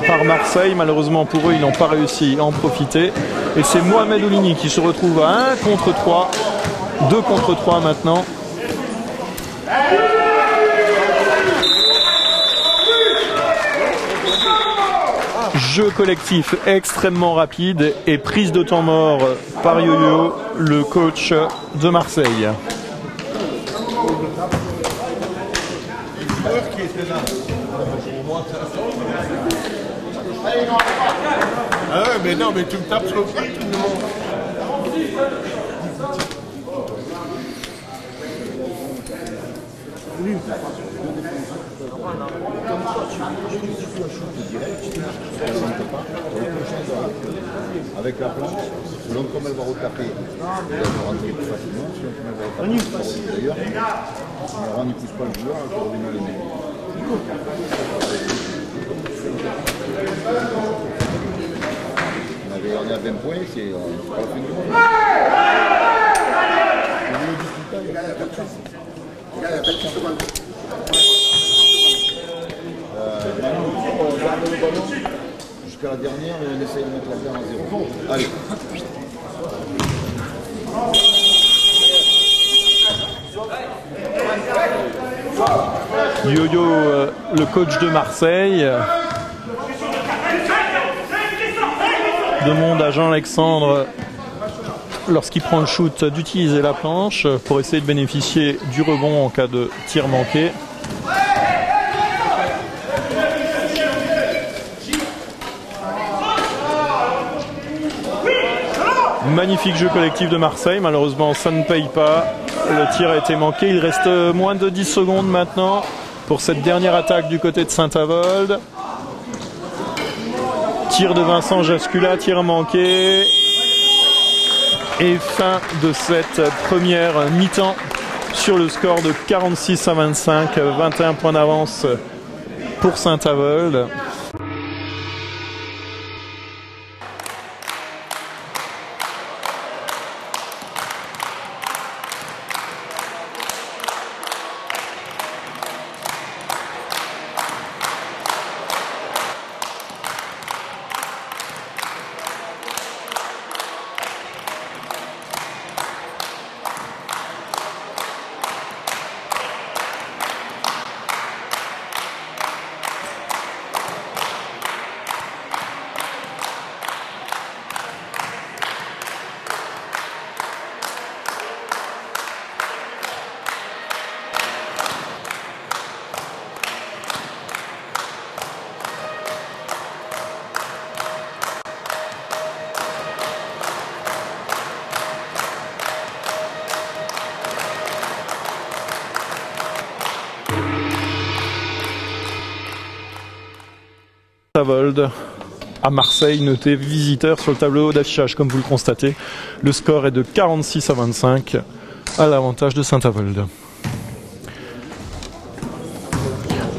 par Marseille. Malheureusement pour eux, ils n'ont pas réussi à en profiter. Et c'est Mohamed Oulini qui se retrouve à 1 contre 3. 2 contre 3 maintenant. Jeu collectif extrêmement rapide et prise de temps mort par Yo-Yo, le coach de Marseille. Ah ouais, mais non, mais tu me tapes sur le pied, tu me demandes. Avec la planche, selon comme elle va retaper, elle va rentrer plus facilement, selon comme elle va retaper. D'ailleurs, si Laurent n'y pousse pas le joueur, elle va revenir les mains. On est à 20 points, c'est pas la fin du monde. Le gars, il a 4 chances. Le gars, il a 4 chances. On garde le ballon jusqu'à la dernière et on essaye de mettre la terre à 0. Allez. Yo-Yo, le coach de Marseille, demande à Jean-Alexandre, lorsqu'il prend le shoot, d'utiliser la planche pour essayer de bénéficier du rebond en cas de tir manqué. Magnifique jeu collectif de Marseille, malheureusement ça ne paye pas, le tir a été manqué, il reste moins de 10 secondes maintenant pour cette dernière attaque du côté de Saint-Avold. Tir de Vincent Jascula, tir manqué et fin de cette première mi-temps sur le score de 46-25, 21 points d'avance pour Saint-Avold. Saint-Avold à Marseille, noté visiteur sur le tableau d'affichage comme vous le constatez. Le score est de 46-25 à l'avantage de Saint-Avold.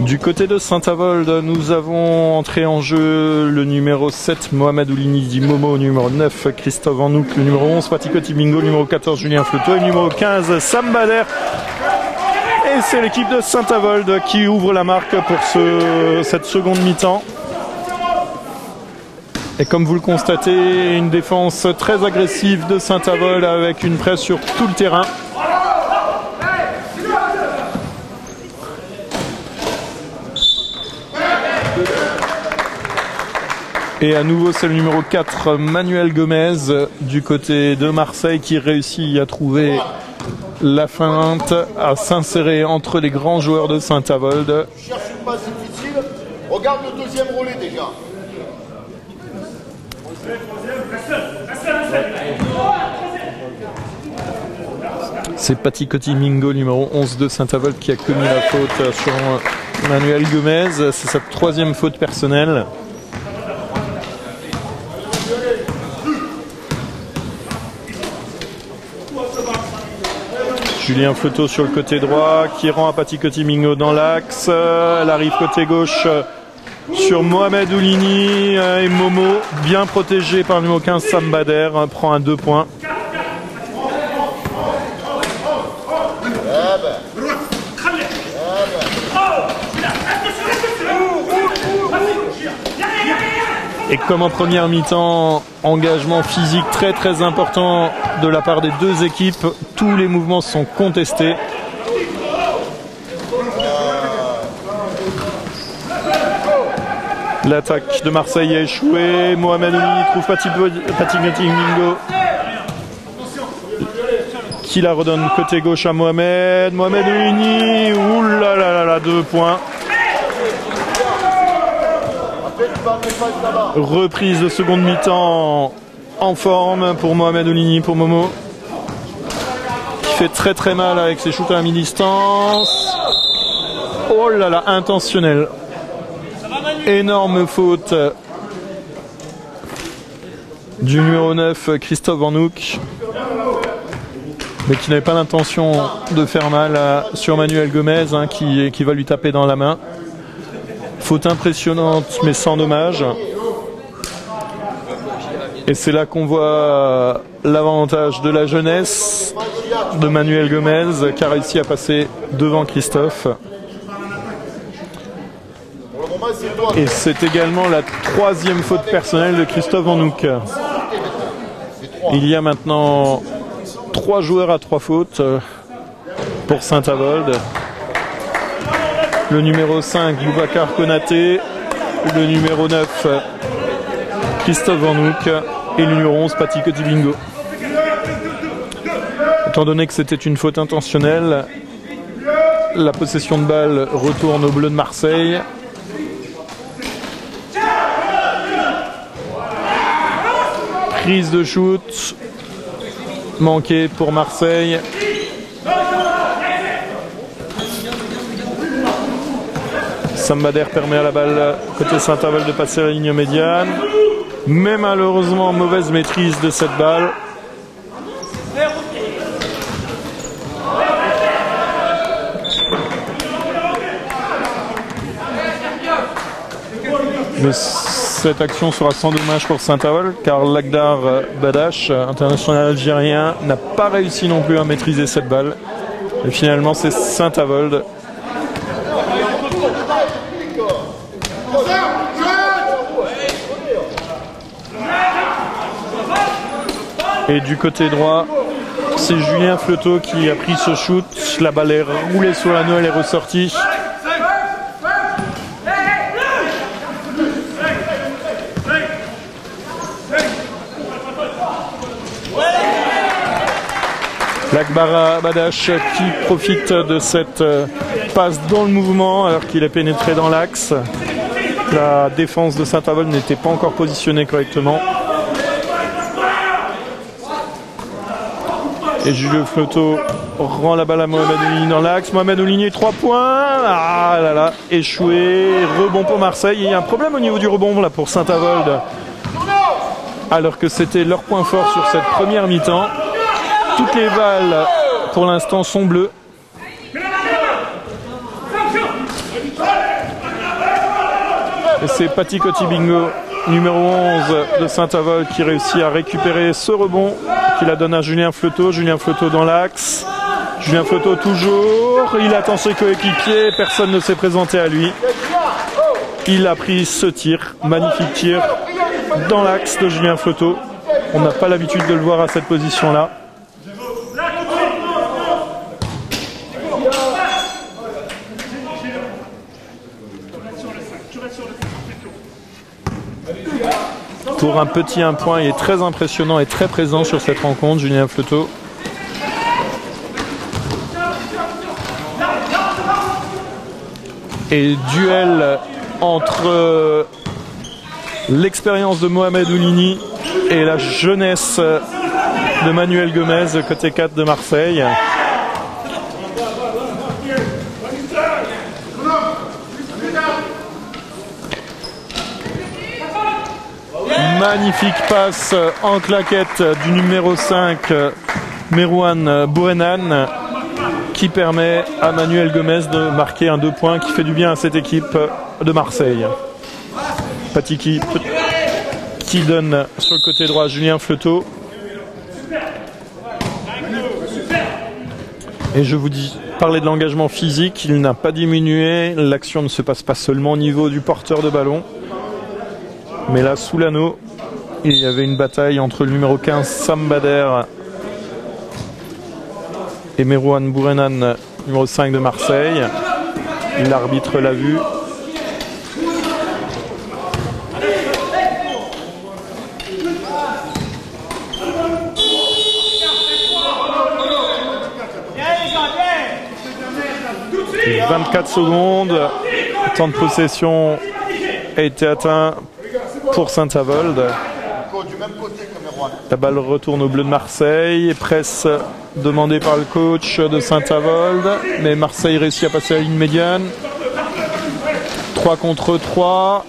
Du côté de Saint-Avold, nous avons entré en jeu le numéro 7, Mohamed Oulini dit Momo, numéro 9, Christophe Vanouk, le numéro 11, Patiko Tibingo, numéro 14, Julien Fleuteau, et numéro 15, Sam Bader. Et c'est l'équipe de Saint-Avold qui ouvre la marque pour cette seconde mi-temps. Et comme vous le constatez, une défense très agressive de Saint-Avold avec une presse sur tout le terrain. Et à nouveau, c'est le numéro 4, Manuel Gomez, du côté de Marseille, qui réussit à trouver la feinte, à s'insérer entre les grands joueurs de Saint-Avold. Tu cherches une passe difficile, regarde le deuxième relais déjà. C'est Patikoti Mingo, numéro 11 de Saint-Avold, qui a commis la faute sur Manuel Gomez. C'est sa 3e faute personnelle. Julien Fleuteau sur le côté droit qui rend à Patikoti Mingo dans l'axe. Elle arrive côté gauche sur Mohamed Oulini et Momo, bien protégé par le numéro 15 Sam Bader, prend un 2 points. Et comme en première mi-temps, engagement physique très très important de la part des deux équipes. Tous les mouvements sont contestés. L'attaque de Marseille a échoué. Mohamed Oulini trouve Patikoti Mingo, qui la redonne côté gauche à Mohamed. Mohamed Oulini, oulala, 2 points. Reprise de seconde mi-temps en forme pour Mohamed Oulini, pour Momo, qui fait très très mal avec ses shoots à mi-distance. Oh là là, intentionnel. Énorme faute du numéro 9 Christophe Van Hoek, mais qui n'avait pas l'intention de faire mal sur Manuel Gomez, hein, qui va lui taper dans la main. Faute impressionnante mais sans dommage. Et c'est là qu'on voit l'avantage de la jeunesse de Manuel Gomez, qui a réussi à passer devant Christophe. Et c'est également la 3e faute personnelle de Christophe Van Hoek. Il y a maintenant 3 joueurs à 3 fautes pour Saint-Avold. Le numéro 5, Boubacar Konaté, le numéro 9, Christophe Van Hoek, et le numéro 11, Patikoti Mingo. Étant donné que c'était une faute intentionnelle, la possession de balle retourne au bleu de Marseille. Prise de shoot manquée pour Marseille. Sam Bader permet à la balle côté Saint-Avold de passer la ligne médiane. Mais malheureusement, mauvaise maîtrise de cette balle. Mais cette action sera sans dommage pour Saint-Avold, car Lagdar Badash, international algérien, n'a pas réussi non plus à maîtriser cette balle. Et finalement, c'est Saint-Avold et du côté droit, c'est Julien Fleuteau qui a pris ce shoot. La balle est roulée sur l'anneau, elle est ressortie. Lakbar Badash qui profite de cette passe dans le mouvement alors qu'il est pénétré dans l'axe. La défense de Saint-Avold n'était pas encore positionnée correctement. Et Julien Fleuteau rend la balle à Mohamed Oulini dans l'axe. Mohamed Oulini, 3 points. Ah là là, échoué. Rebond pour Marseille. Il y a un problème au niveau du rebond là pour Saint-Avold, alors que c'était leur point fort sur cette première mi-temps. Toutes les balles pour l'instant sont bleues. Et c'est Patikoti Mingo, numéro 11 de Saint-Avold, qui réussit à récupérer ce rebond, qui la donne à Julien Fleuteau. Julien Fleuteau dans l'axe. Julien Fleuteau toujours. Il attend ses coéquipiers. Personne ne s'est présenté à lui. Il a pris ce tir. Magnifique tir dans l'axe de Julien Fleuteau. On n'a pas l'habitude de le voir à cette position-là. Pour un petit 1 point, il est très impressionnant et très présent sur cette rencontre, Julien Fleuteau. Et duel entre l'expérience de Mohamed Oulini et la jeunesse de Manuel Gomez, côté 4 de Marseille. Magnifique passe en claquette du numéro 5, Merouane Bourenan, qui permet à Manuel Gomez de marquer un 2 points qui fait du bien à cette équipe de Marseille. Patiki qui donne sur le côté droit Julien Fleuteau. Et je vous dis, parler de l'engagement physique, il n'a pas diminué. L'action ne se passe pas seulement au niveau du porteur de ballon, mais là, sous l'anneau, il y avait une bataille entre le numéro 15, Sam Bader, et Merouane Bourenan, numéro 5 de Marseille. L'arbitre l'a vu. Et 24 secondes. Temps de possession a été atteint pour Saint-Avold. La balle retourne au bleu de Marseille. Presse demandée par le coach de Saint-Avold. Mais Marseille réussit à passer à la ligne médiane. 3 contre 3.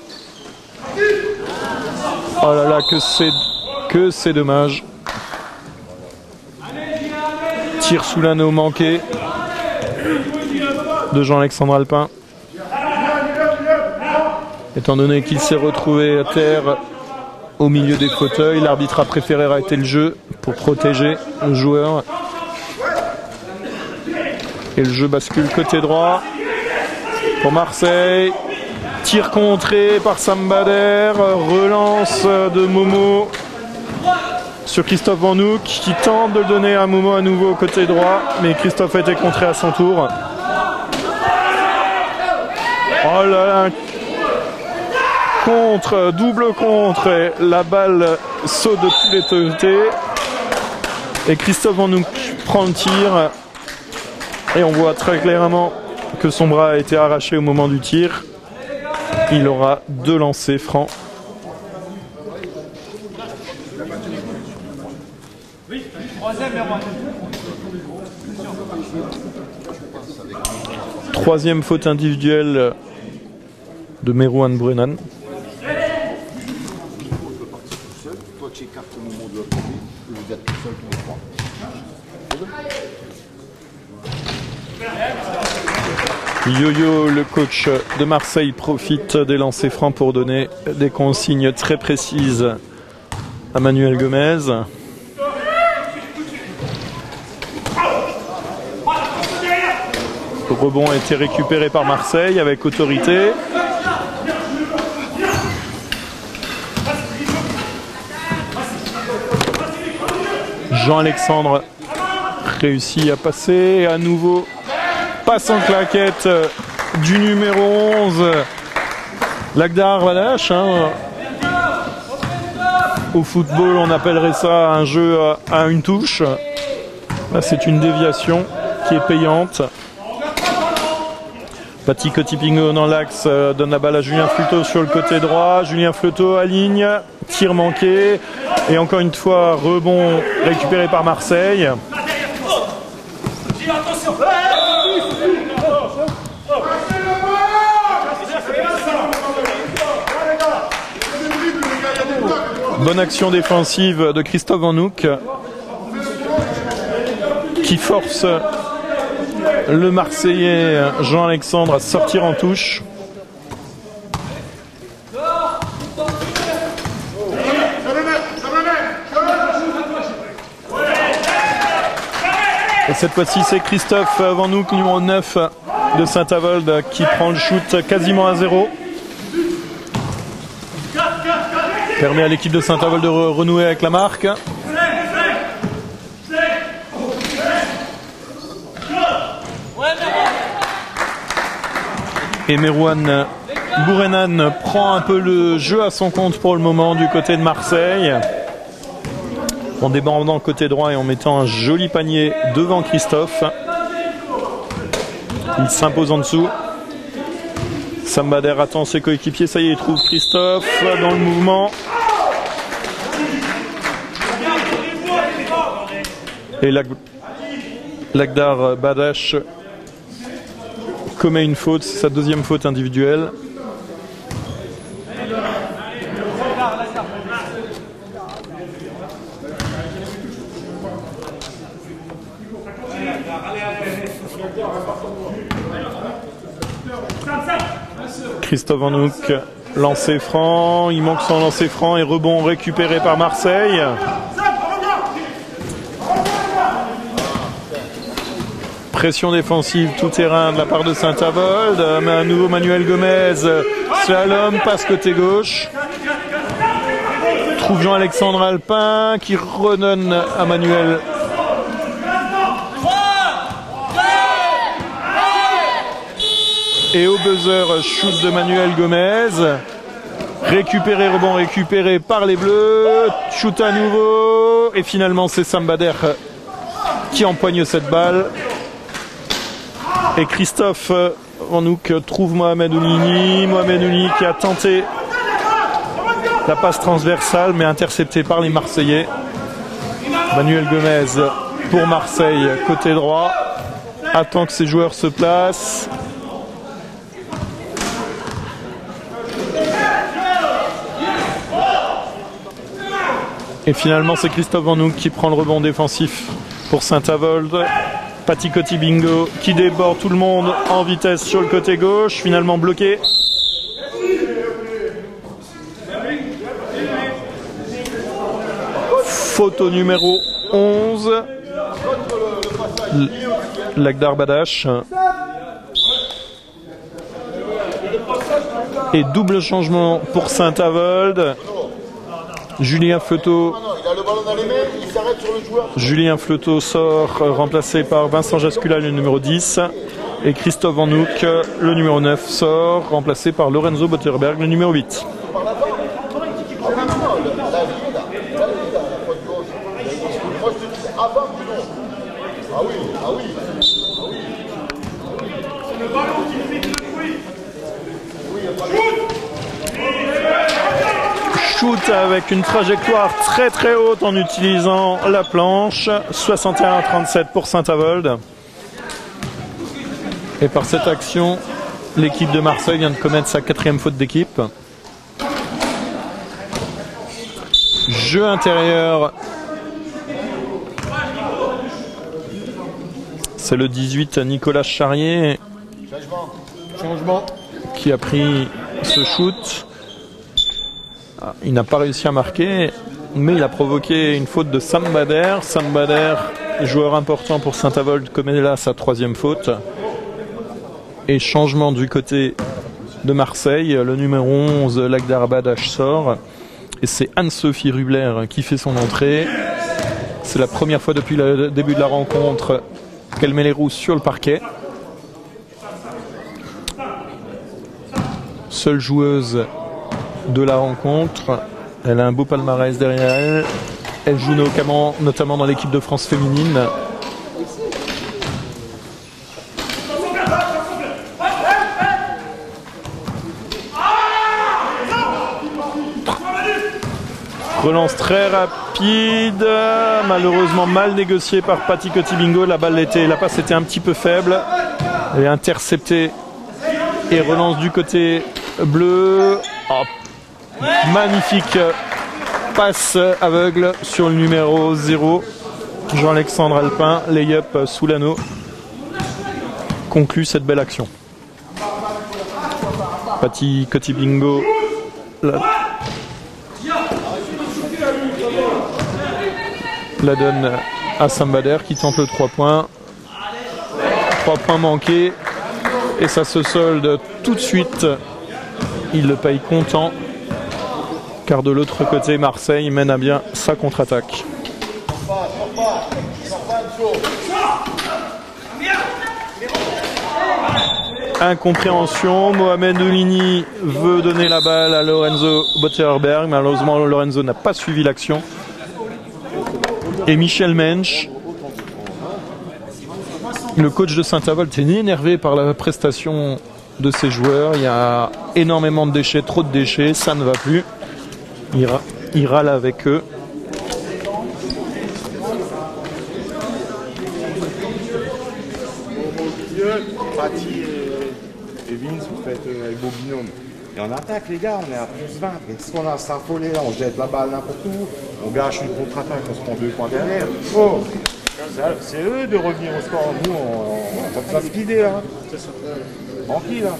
Oh là là, que c'est dommage. Tir sous l'anneau manqué de Jean-Alexandre Alpin. Étant donné qu'il s'est retrouvé à terre au milieu des fauteuils, l'arbitre a préféré arrêter le jeu pour protéger le joueur. Et le jeu bascule côté droit pour Marseille. Tir contré par Sam Bader. Relance de Momo sur Christophe Vanouk qui tente de le donner à Momo à nouveau côté droit. Mais Christophe a été contré à son tour. Oh là là, contre, double contre, et la balle saute de tous les côtés. Et Christophe Vanouk prend le tir. Et on voit très clairement que son bras a été arraché au moment du tir. Il aura 2 lancers francs. Troisième faute individuelle de Merouane Bourenan. Yo-Yo, le coach de Marseille, profite des lancers francs pour donner des consignes très précises à Manuel Gomez. Le rebond a été récupéré par Marseille avec autorité. Jean-Alexandre réussit à passer. À nouveau, passe en claquette du numéro 11. Lagdar Vadash. Au football, on appellerait ça un jeu à une touche. Là, c'est une déviation qui est payante. Pati Kotipingo dans l'axe, donne la balle à Julien Fleuteau sur le côté droit. Julien Fleuteau aligne, tir manqué. Et encore une fois, rebond récupéré par Marseille. Bonne action défensive de Christophe Vanouk qui force le Marseillais Jean-Alexandre à sortir en touche. Et cette fois-ci, c'est Christophe Vanouk, numéro 9 de Saint-Avold, qui prend le shoot quasiment à 0. Permet à l'équipe de Saint-Avold de renouer avec la marque. Et Merouane Bourenan prend un peu le jeu à son compte pour le moment du côté de Marseille. En débordant côté droit et en mettant un joli panier devant Christophe. Il s'impose en dessous. Sam Bader attend ses coéquipiers. Ça y est, il trouve Christophe dans le mouvement. Et Lagdar Badash commet une faute, c'est sa deuxième faute individuelle. Christophe Anouk, lancer franc, il manque son lancer franc et rebond récupéré par Marseille. Pression défensive tout terrain de la part de Saint-Avold, mais à nouveau Manuel Gomez, slalom, passe côté gauche. Trouve Jean-Alexandre Alpin qui redonne à Manuel. Et au buzzer, shoot de Manuel Gomez. Récupéré, rebond récupéré par les Bleus. Shoot à nouveau. Et finalement, c'est Sam Bader qui empoigne cette balle. Et Christophe Anouk trouve Mohamed Oulini. Mohamed Oulini qui a tenté la passe transversale, mais interceptée par les Marseillais. Manuel Gomez pour Marseille, côté droit. Attend que ses joueurs se placent. Et finalement, c'est Christophe Anouk qui prend le rebond défensif pour Saint-Avold. Patikoti Bingo qui déborde tout le monde en vitesse sur le côté gauche. Finalement bloqué. Photo numéro 11. Lagdar Badash. Et double changement pour Saint-Avold. Julien Fleuteau sort, remplacé par Vincent Jascula, le numéro 10. Et Christophe Anouk, le numéro 9, sort, remplacé par Lorenzo Botterberg, le numéro 8. Shoot avec une trajectoire très très haute en utilisant la planche. 61-37 pour Saint-Avold. Et par cette action, l'équipe de Marseille vient de commettre sa 4e faute d'équipe. Jeu intérieur. C'est le 18 Nicolas Charrier qui a pris ce shoot. Il n'a pas réussi à marquer, mais il a provoqué une faute de Sam Bader. Sam Bader, joueur important pour Saint-Avold, commet là sa 3e faute. Et changement du côté de Marseille, le numéro 11, Lagdar Badash sort. Et c'est Anne-Sophie Rubler qui fait son entrée. C'est la première fois depuis le début de la rencontre qu'elle met les roues sur le parquet. Seule joueuse de la rencontre. Elle a un beau palmarès derrière elle. Elle joue notamment dans l'équipe de France féminine. Relance très rapide, malheureusement mal négociée par Patikoti Bingo. La passe était un petit peu faible. Elle est interceptée et relance du côté bleu. Oh, magnifique passe aveugle sur le numéro 0. Jean-Alexandre Alpin, lay-up sous l'anneau. Conclut cette belle action. Patikoti Bingo. La donne à Sam Bader qui tente le 3 points. 3 points manqués. Et ça se solde tout de suite. Il le paye content. Car de l'autre côté, Marseille mène à bien sa contre-attaque. Incompréhension. Mohamed Oulini veut donner la balle à Lorenzo Botterberg. Malheureusement, Lorenzo n'a pas suivi l'action. Et Michel Mensch, le coach de Saint-Avold, est énervé par la prestation de ses joueurs. Il y a énormément de déchets, trop de déchets, ça ne va plus. Il râle avec eux. deux, Patti et Vince, vous faites avec vos binômes. Et on attaque les gars, on est à plus 20. Et si on a s'affoler là, on jette la balle n'importe où, on gâche une contre-attaque, on se prend 2 points derrière. Oh, c'est eux de revenir au score. Nous, on va se speeder là. Tranquille là.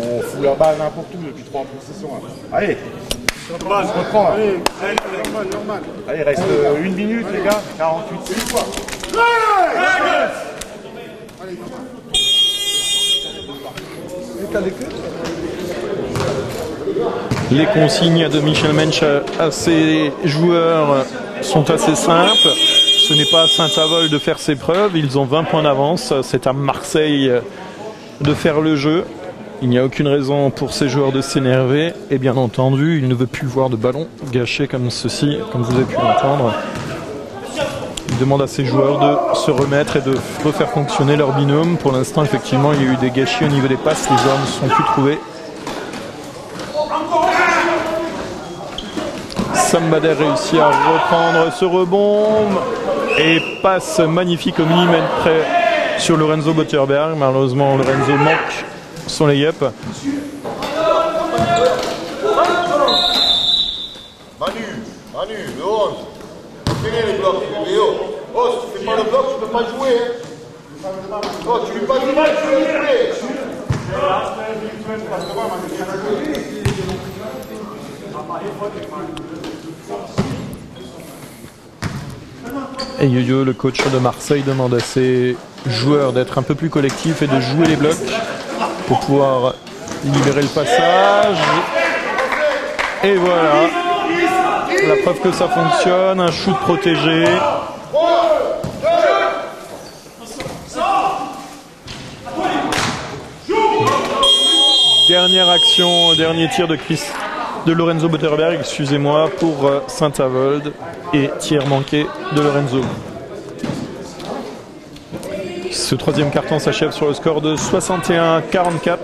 On fout la balle n'importe où depuis 3 possessions. Allez, on se reprend là. Normal. Allez, il reste 1 minute les gars, 48. C'est quoi? Les consignes de Michel Mensch à ses joueurs sont assez simples. Ce n'est pas à Saint-Avold de faire ses preuves. Ils ont 20 points d'avance. C'est à Marseille de faire le jeu. Il n'y a aucune raison pour ces joueurs de s'énerver. Et bien entendu, il ne veut plus voir de ballon gâché comme ceci, comme vous avez pu l'entendre. Il demande à ses joueurs de se remettre et de refaire fonctionner leur binôme. Pour l'instant, effectivement, il y a eu des gâchis au niveau des passes. Les joueurs ne se sont plus trouvés. Sam Bader réussit à reprendre ce rebond et passe magnifique au millimètre près sur Lorenzo Botterberg. Malheureusement, Lorenzo manque son lay-up. Manu, le 11. Tenez les blocs, Léo. Oh, si tu fais pas le bloc, tu peux pas jouer. Hein. Oh, tu lui passes le match, tu peux jouer. Et Yo-Yo, le coach de Marseille, demande à ses joueurs d'être un peu plus collectifs et de jouer les blocs pour pouvoir libérer le passage. Et voilà, la preuve que ça fonctionne, un shoot protégé. Dernière action, dernier tir de Lorenzo Botterberg, excusez-moi, pour Saint-Avold, et tir manqué de Lorenzo. Ce troisième carton s'achève sur le score de 61-44.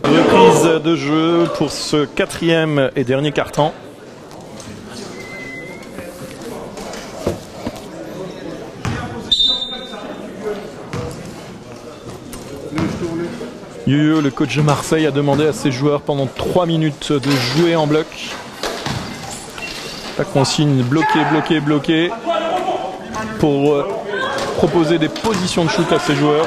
Reprise de jeu pour ce quatrième et dernier carton. Yo-Yo, le coach de Marseille, a demandé à ses joueurs pendant 3 minutes de jouer en bloc. La consigne bloqué pour proposer des positions de shoot à ses joueurs.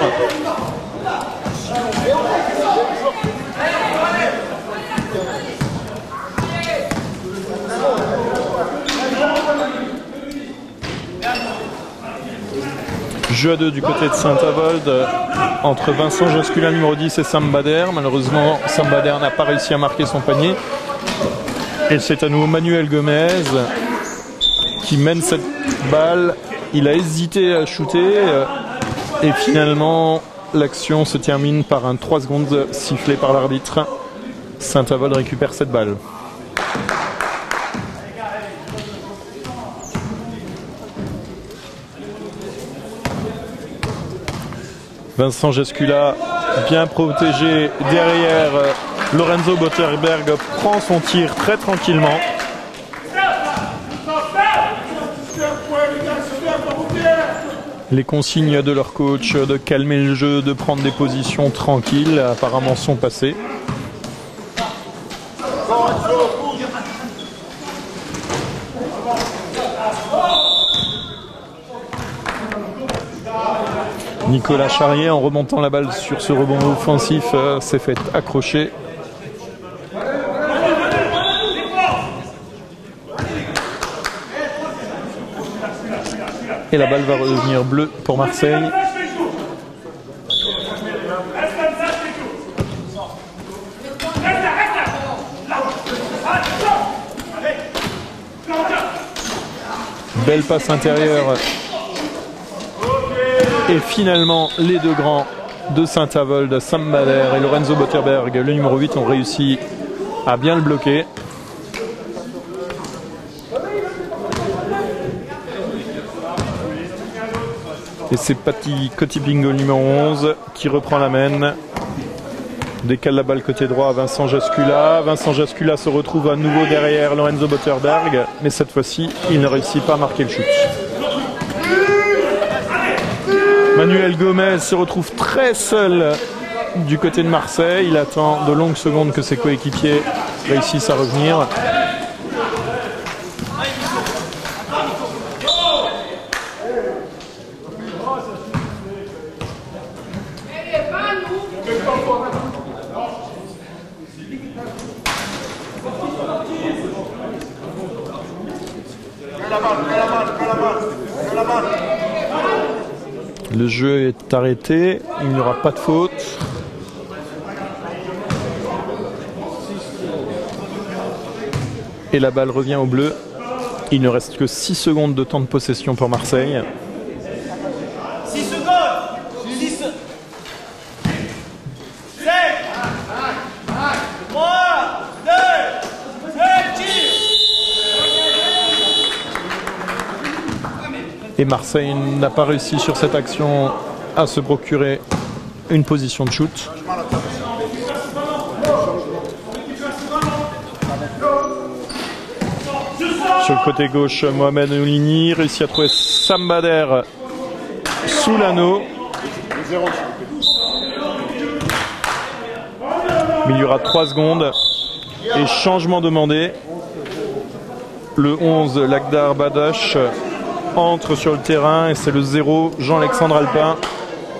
Jeu à 2 du côté de Saint-Avold entre Vincent Jascula, numéro 10, et Sam Bader. Malheureusement, Sam Bader n'a pas réussi à marquer son panier. Et c'est à nouveau Manuel Gomez qui mène cette balle. Il a hésité à shooter et finalement l'action se termine par un 3 secondes sifflé par l'arbitre. Saint-Avold récupère cette balle. Vincent Jascula, bien protégé derrière Lorenzo Botterberg, prend son tir très tranquillement. Les consignes de leur coach de calmer le jeu, de prendre des positions tranquilles, apparemment sont passées. Nicolas Charrier, en remontant la balle sur ce rebond offensif, s'est fait accrocher. Et la balle va redevenir bleue pour Marseille. Belle passe intérieure. Et finalement, les deux grands de Saint-Avold, Sam Bader et Lorenzo Botterberg, le numéro 8, ont réussi à bien le bloquer. Et c'est Patti Kotipingo, numéro 11, qui reprend la main. Décale la balle côté droit à Vincent Jascula. Vincent Jascula se retrouve à nouveau derrière Lorenzo Botterberg, mais cette fois-ci, il ne réussit pas à marquer le shoot. Manuel Gomez se retrouve très seul du côté de Marseille. Il attend de longues secondes que ses coéquipiers réussissent à revenir. Le jeu est arrêté, il n'y aura pas de faute. Et la balle revient au bleu. Il ne reste que 6 secondes de temps de possession pour Marseille. 6 secondes 6 7 3 2 1 tir. Et Marseille n'a pas réussi sur cette action à se procurer une position de shoot. Sur le côté gauche, Mohamed Oulini réussit à trouver Sam Bader sous l'anneau. Mais il y aura 3 secondes et changement demandé. Le 11, Lagdar Badash, entre sur le terrain et c'est le 0, Jean-Alexandre Alpin,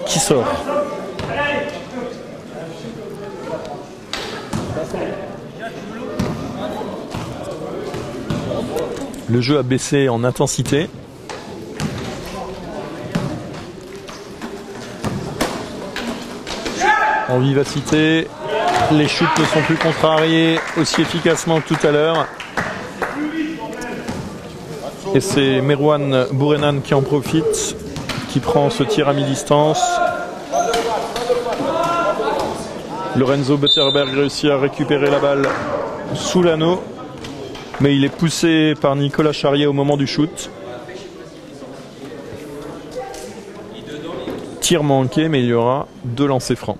qui sort. Le jeu a baissé en intensité. En vivacité, les shoots ne sont plus contrariés aussi efficacement que tout à l'heure. Et c'est Merwan Bourenan qui en profite, qui prend ce tir à mi-distance. Lorenzo Butterberg réussit à récupérer la balle sous l'anneau, mais il est poussé par Nicolas Charrier au moment du shoot. Tir manqué, mais il y aura 2 lancers francs.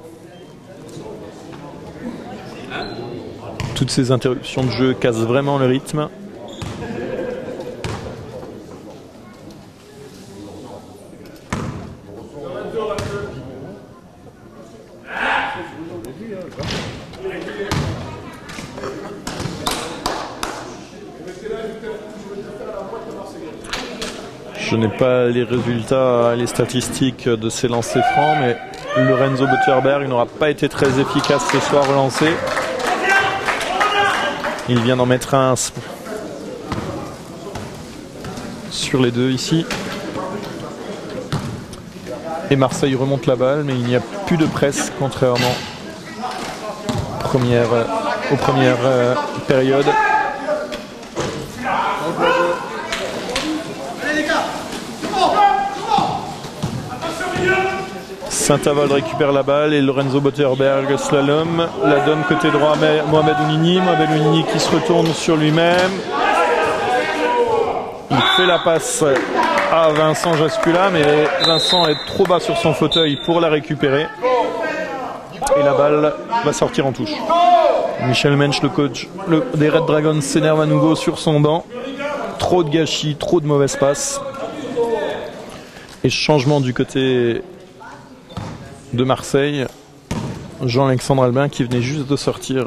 Toutes ces interruptions de jeu cassent vraiment le rythme. Je n'ai pas les résultats, les statistiques de ces lancers francs, mais Lorenzo Butterberg n'aura pas été très efficace ce soir au lancer. Il vient d'en mettre un sur les 2 ici. Et Marseille remonte la balle, mais il n'y a plus de presse, contrairement aux premières périodes. Saint-Avold récupère la balle et Lorenzo Butterberg slalom. La donne côté droit Mohamed Oulini. Mohamed Oulini qui se retourne sur lui-même. Il fait la passe à Vincent Jascula, mais Vincent est trop bas sur son fauteuil pour la récupérer. Et la balle va sortir en touche. Michel Mensch, le coach des Red Dragons, s'énerve à nouveau sur son banc. Trop de gâchis, trop de mauvaises passes. Et changement du côté de Marseille, Jean-Alexandre Albin qui venait juste de sortir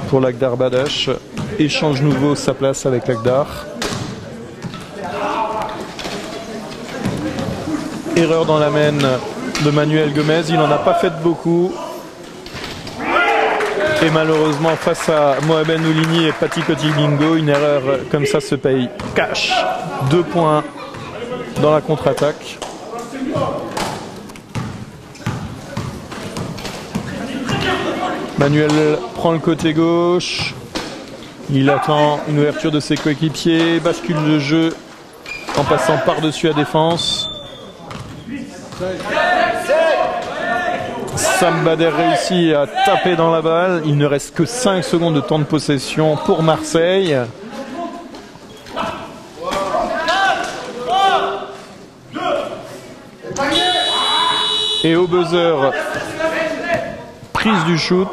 pour Lagdar Badash échange nouveau sa place avec Lagdar. Erreur dans la main de Manuel Gomez, il n'en a pas fait beaucoup et malheureusement face à Mohamed Oulini et Pati Kotilingo, une erreur comme ça se paye cash. 2 points dans la contre-attaque. Manuel prend le côté gauche, il attend une ouverture de ses coéquipiers, bascule le jeu en passant par-dessus la défense. Sam Bader réussit à taper dans la balle, il ne reste que 5 secondes de temps de possession pour Marseille. Et au buzzer, prise du shoot.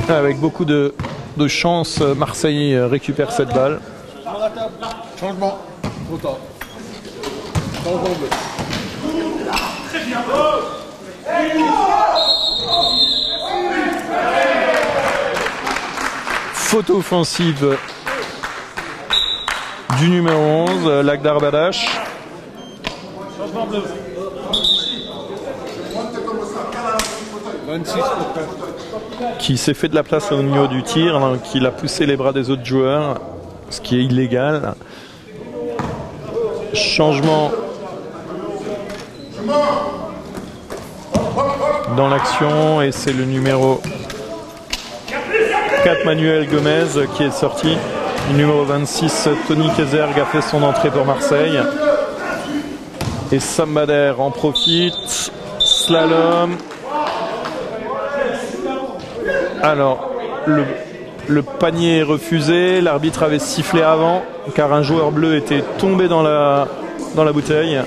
Avec beaucoup de de chance, Marseille récupère cette balle. Changement. Trop tard. Changement bleu. Faute offensive du numéro 11, Lagdar Badash. Changement bleu. 26 pour faire. Qui s'est fait de la place au niveau du tir, hein, qui a poussé les bras des autres joueurs, ce qui est illégal. Changement dans l'action et c'est le numéro 4 Manuel Gomez qui est sorti. Le numéro 26 Tony Kezerg a fait son entrée pour Marseille. Et Sam Bader en profite. Slalom. Alors, le panier est refusé. L'arbitre avait sifflé avant car un joueur bleu était tombé dans la bouteille.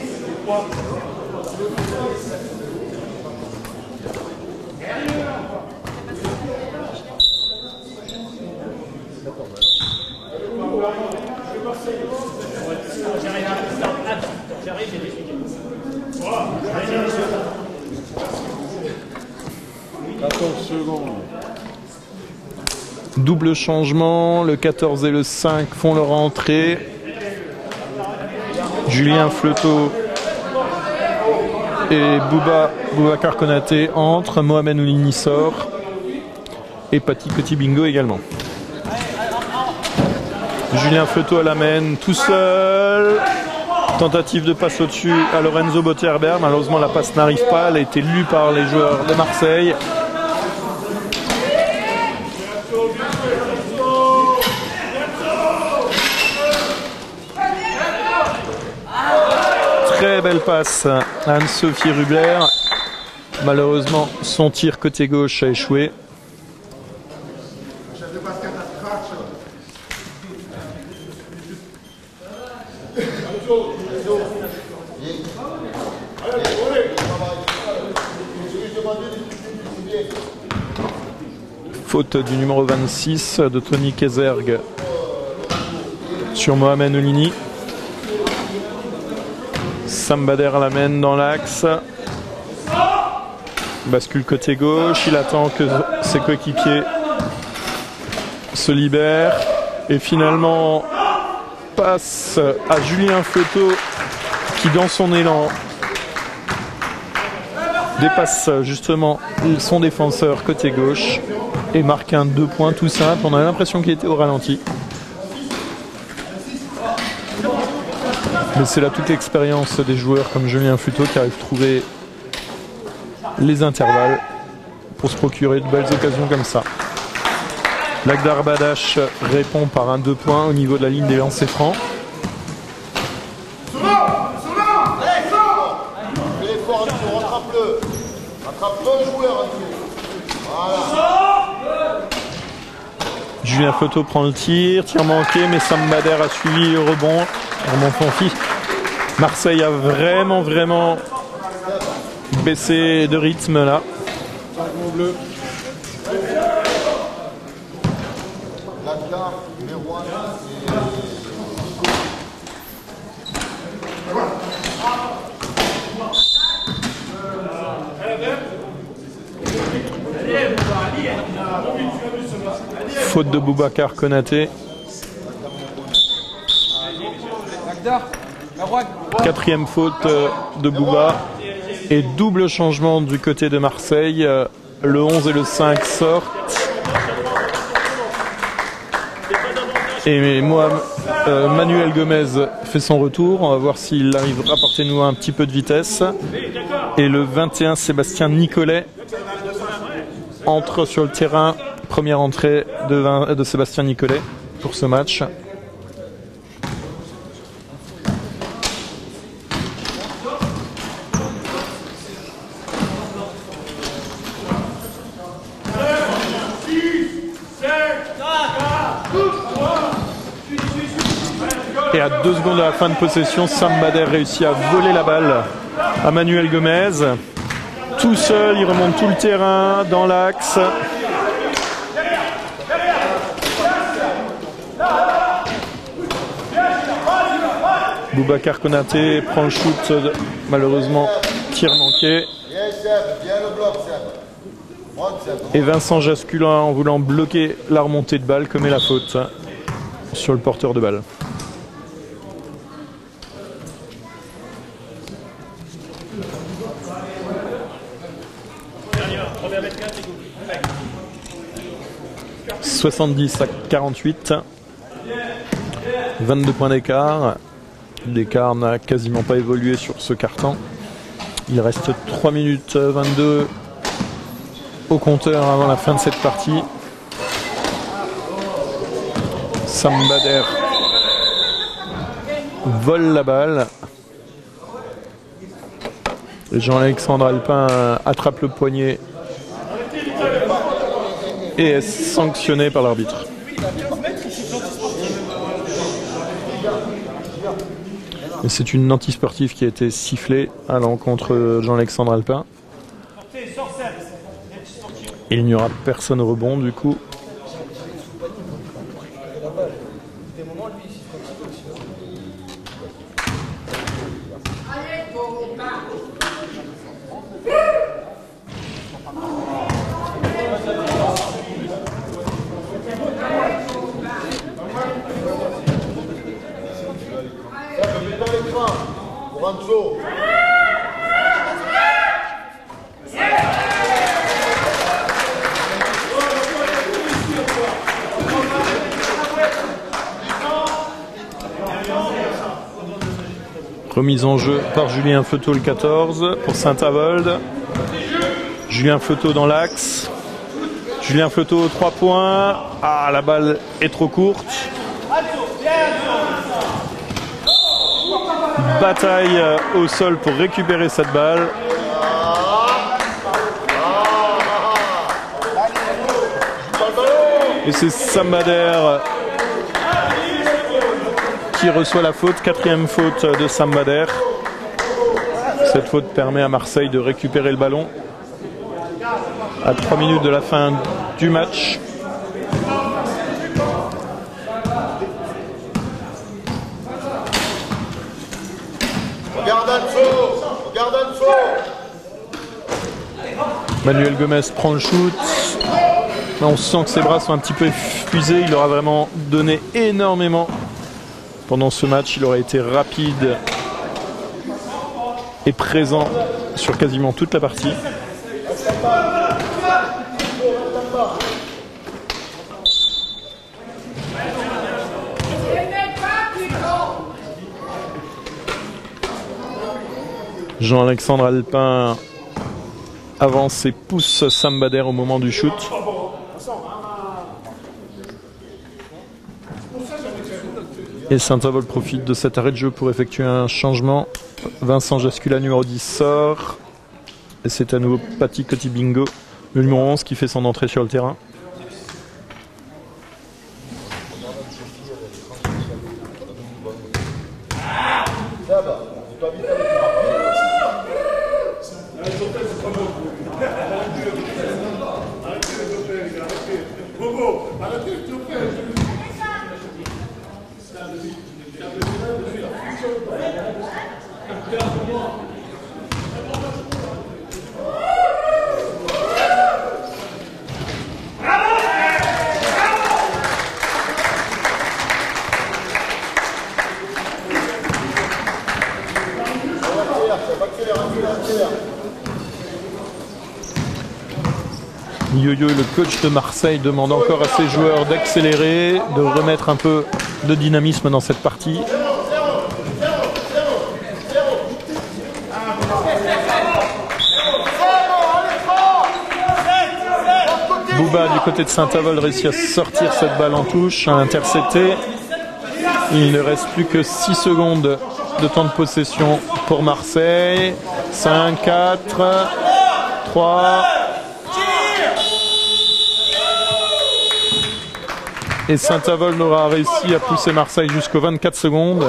Double changement, le 14 et le 5 font leur entrée. Julien Fleuteau et Boubacar Konaté entrent, Mohamed Oulini sort et Paty Petit Bingo également. Julien Fleuteau l'amène tout seul. Tentative de passe au-dessus à Lorenzo Botterberg. Malheureusement la passe n'arrive pas, elle a été lue par les joueurs de Marseille. Très belle passe à Anne-Sophie Rubler. Malheureusement, son tir côté gauche a échoué. Faute du numéro 26 de Tony Kezerg sur Mohamed Oulini. Sam Bader l'amène dans l'axe. Bascule côté gauche. Il attend que ses coéquipiers se libèrent. Et finalement, passe à Julien Fleuteau qui, dans son élan, dépasse justement son défenseur côté gauche et marque un 2 points tout simple. On a l'impression qu'il était au ralenti. Mais c'est là toute l'expérience des joueurs comme Julien Fleuteau qui arrive à trouver les intervalles pour se procurer de belles occasions comme ça. Lagdar Badash répond par un 2 points au niveau de la ligne des lancers francs. Julien Fleuteau prend le tir manqué, mais Sam Bader a suivi le rebond. Marseille a vraiment baissé de rythme là. Faute de Boubacar Konaté. Quatrième faute de Bouba. Et double changement du côté de Marseille. Le 11 et le 5 sortent. Et Manuel Gomez fait son retour. On va voir s'il arrive à apporter nous un petit peu de vitesse. Et le 21, Sébastien Nicolet, entre sur le terrain. Première entrée de Sébastien Nicolet pour ce match. Et à 2 secondes de la fin de possession, Sam Bader réussit à voler la balle à Manuel Gomez. Tout seul, il remonte tout le terrain dans l'axe. Boubacar Konaté prend le shoot, malheureusement tir manqué. Viens Seb, viens le bloc Seb. Monte Seb. Et Vincent Jasculin, en voulant bloquer la remontée de balle, commet la faute sur le porteur de balle. « 70 à 48, 22 points d'écart. L'écart n'a quasiment pas évolué sur ce quart-temps. Il reste 3 minutes 22 au compteur avant la fin de cette partie. Sam Bader vole la balle. Jean-Alexandre Alpin attrape le poignet et est sanctionné par l'arbitre. Et c'est une antisportive qui a été sifflée à l'encontre de Jean-Alexandre Alpin. Il n'y aura personne au rebond du coup. Remise en jeu par Julien Feuteau le 14 pour Saint-Avold. Julien Feuteau dans l'axe. Julien Feuteau 3 points. Ah, la balle est trop courte. Bataille au sol pour récupérer cette balle. Et c'est Sam Bader qui reçoit la faute, 4e faute de Sam Bader. Cette faute permet à Marseille de récupérer le ballon à 3 minutes de la fin du match. Regarde en dessous, regarde en dessous. Manuel Gomez prend le shoot. On sent que ses bras sont un petit peu épuisés. Il aura vraiment donné énormément pendant ce match. Il aurait été rapide et présent sur quasiment toute la partie. Jean-Alexandre Alpin avance et pousse Sam Bader au moment du shoot. Et Saint-Avold profite de cet arrêt de jeu pour effectuer un changement. Vincent Jascula, numéro 10, sort. Et c'est à nouveau Paty Kotibingo, le numéro 11, qui fait son entrée sur le terrain. Yo-Yo, le coach de Marseille, demande encore à ses joueurs d'accélérer, de remettre un peu de dynamisme dans cette partie. Bouba du côté de Saint-Avold réussit à sortir cette balle en touche, à intercepter. Il ne reste plus que 6 secondes de temps de possession pour Marseille. 5, 4, 3... Et Saint-Avold aura réussi à pousser Marseille jusqu'aux 24 secondes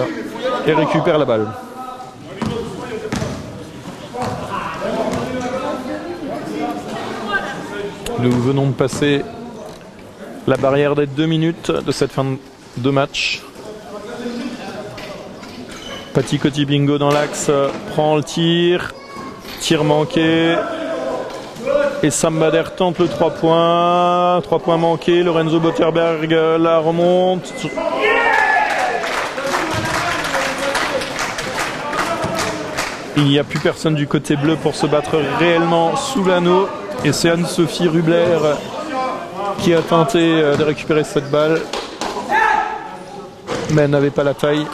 et récupère la balle. Nous venons de passer la barrière des 2 minutes de cette fin de match. Petit Coty Bingo dans l'axe, prend le tir. Tir manqué. Et Sam Bader tente le 3 points. 3 points manqués. Lorenzo Botterberg la remonte. Il n'y a plus personne du côté bleu pour se battre réellement sous l'anneau. Et c'est Anne-Sophie Rubler qui a tenté de récupérer cette balle. Mais elle n'avait pas la taille.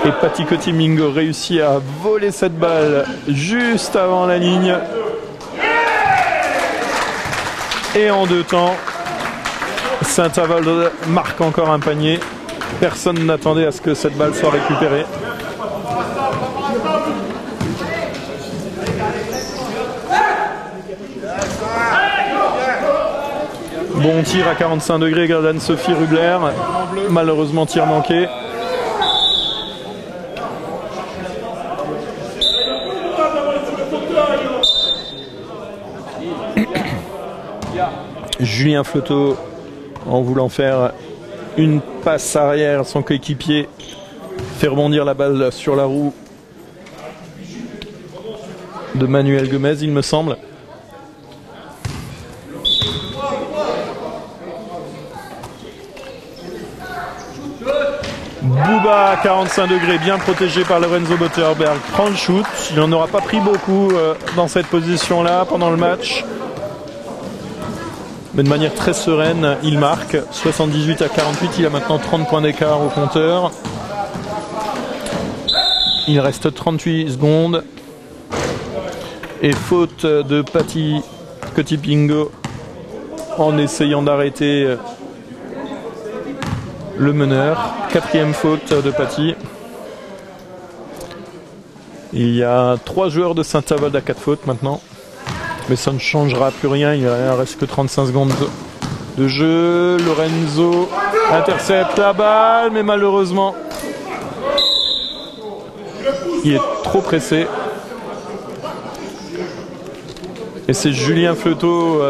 Et Patty Coty Bingo réussit à voler cette balle juste avant la ligne. Et en 2 temps, Saint-Avold marque encore un panier. Personne n'attendait à ce que cette balle soit récupérée. Bon tir à 45 degrés, d'Anne-Sophie Rubler. Malheureusement, tir manqué. Julien Flotteau, en voulant faire une passe arrière, son coéquipier fait rebondir la balle sur la roue de Manuel Gomez, il me semble. Bouba, 45 degrés, bien protégé par Lorenzo Botterberg, prend le shoot. Il n'en aura pas pris beaucoup dans cette position-là pendant le match. Mais de manière très sereine, il marque 78 à 48. Il a maintenant 30 points d'écart au compteur. Il reste 38 secondes. Et faute de Patty Coty Bingo en essayant d'arrêter le meneur. 4e faute de Patty. Il y a 3 joueurs de Saint-Avold à 4 fautes maintenant. Mais ça ne changera plus rien, il ne reste que 35 secondes de jeu. Lorenzo intercepte la balle, mais malheureusement, il est trop pressé. Et c'est Julien Flotteau,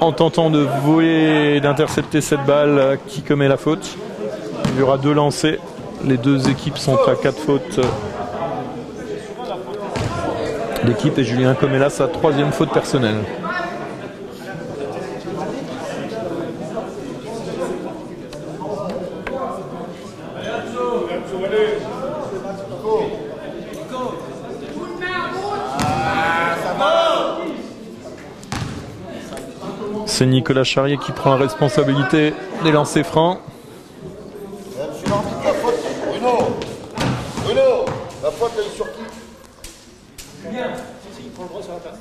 en tentant de voler et d'intercepter cette balle, qui commet la faute. Il y aura 2 lancers. Les 2 équipes sont à 4 fautes. L'équipe et Julien commet là sa 3e faute personnelle. C'est Nicolas Charrier qui prend la responsabilité des lancers francs. Bruno, la faute elle est sur qui? Julien, il prend le droit sur la passe.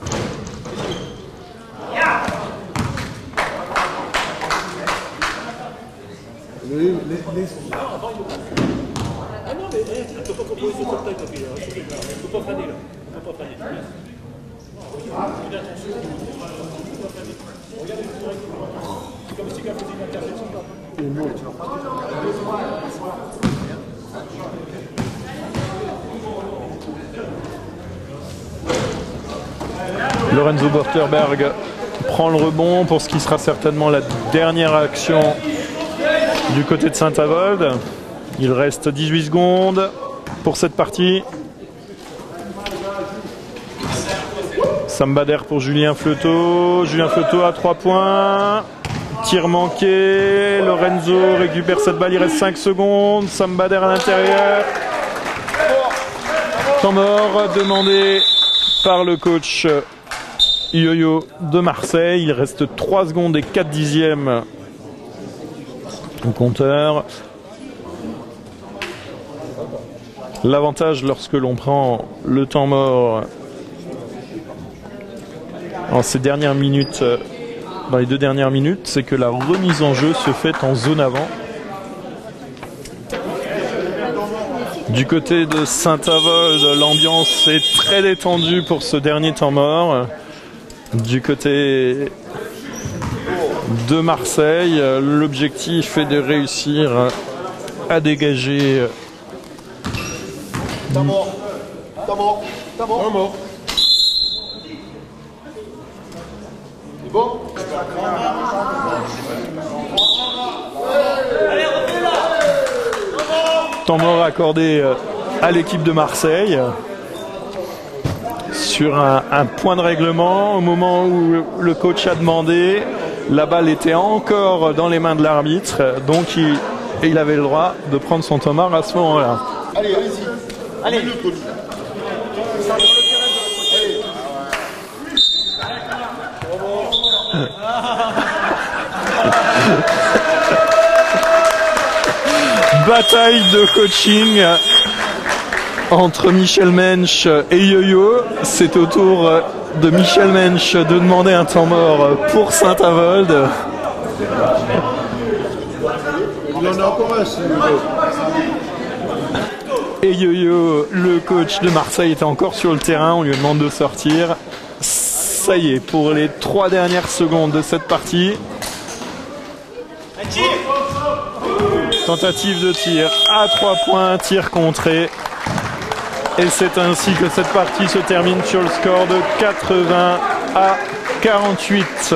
Ah non, mais tu ne peux pas composer sur ton taille, il ne faut pas faner là. Il ne faut pas faner. Fais attention. Regarde c'est comme si quelqu'un faisait une interception. Lorenzo Botterberg prend le rebond pour ce qui sera certainement la dernière action du côté de Saint-Avold. Il reste 18 secondes pour cette partie. Sam Bader pour Julien Flotteau. Julien Flotteau à 3 points. Tir manqué. Lorenzo récupère cette balle. Il reste 5 secondes. Sam Bader à l'intérieur. Temps mort demandé par le coach Yo-Yo de Marseille. Il reste 3 secondes et 4 dixièmes au compteur. L'avantage lorsque l'on prend le temps mort en ces dernières minutes, dans les 2 dernières minutes, c'est que la remise en jeu se fait en zone avant. Du côté de Saint-Avold, l'ambiance est très détendue pour ce dernier temps mort. Du côté de Marseille, l'objectif est de réussir à dégager T'as mort. Temps mort accordé à l'équipe de Marseille sur un point de règlement au moment où le coach a demandé. La balle était encore dans les mains de l'arbitre, donc il avait le droit de prendre son temps mort à ce moment-là. Allez, allez-y. Allez. Bataille de coaching entre Michel Mensch et Yo-Yo. C'est au tour de Michel Mensch de demander un temps mort pour Saint-Avold. Il en a encore un, si vous voulez. Et Yo-Yo, le coach de Marseille, était encore sur le terrain. On lui demande de sortir. Ça y est, pour les 3 dernières secondes de cette partie. Tentative de tir à 3 points, tir contré. Et c'est ainsi que cette partie se termine sur le score de 80 à 48.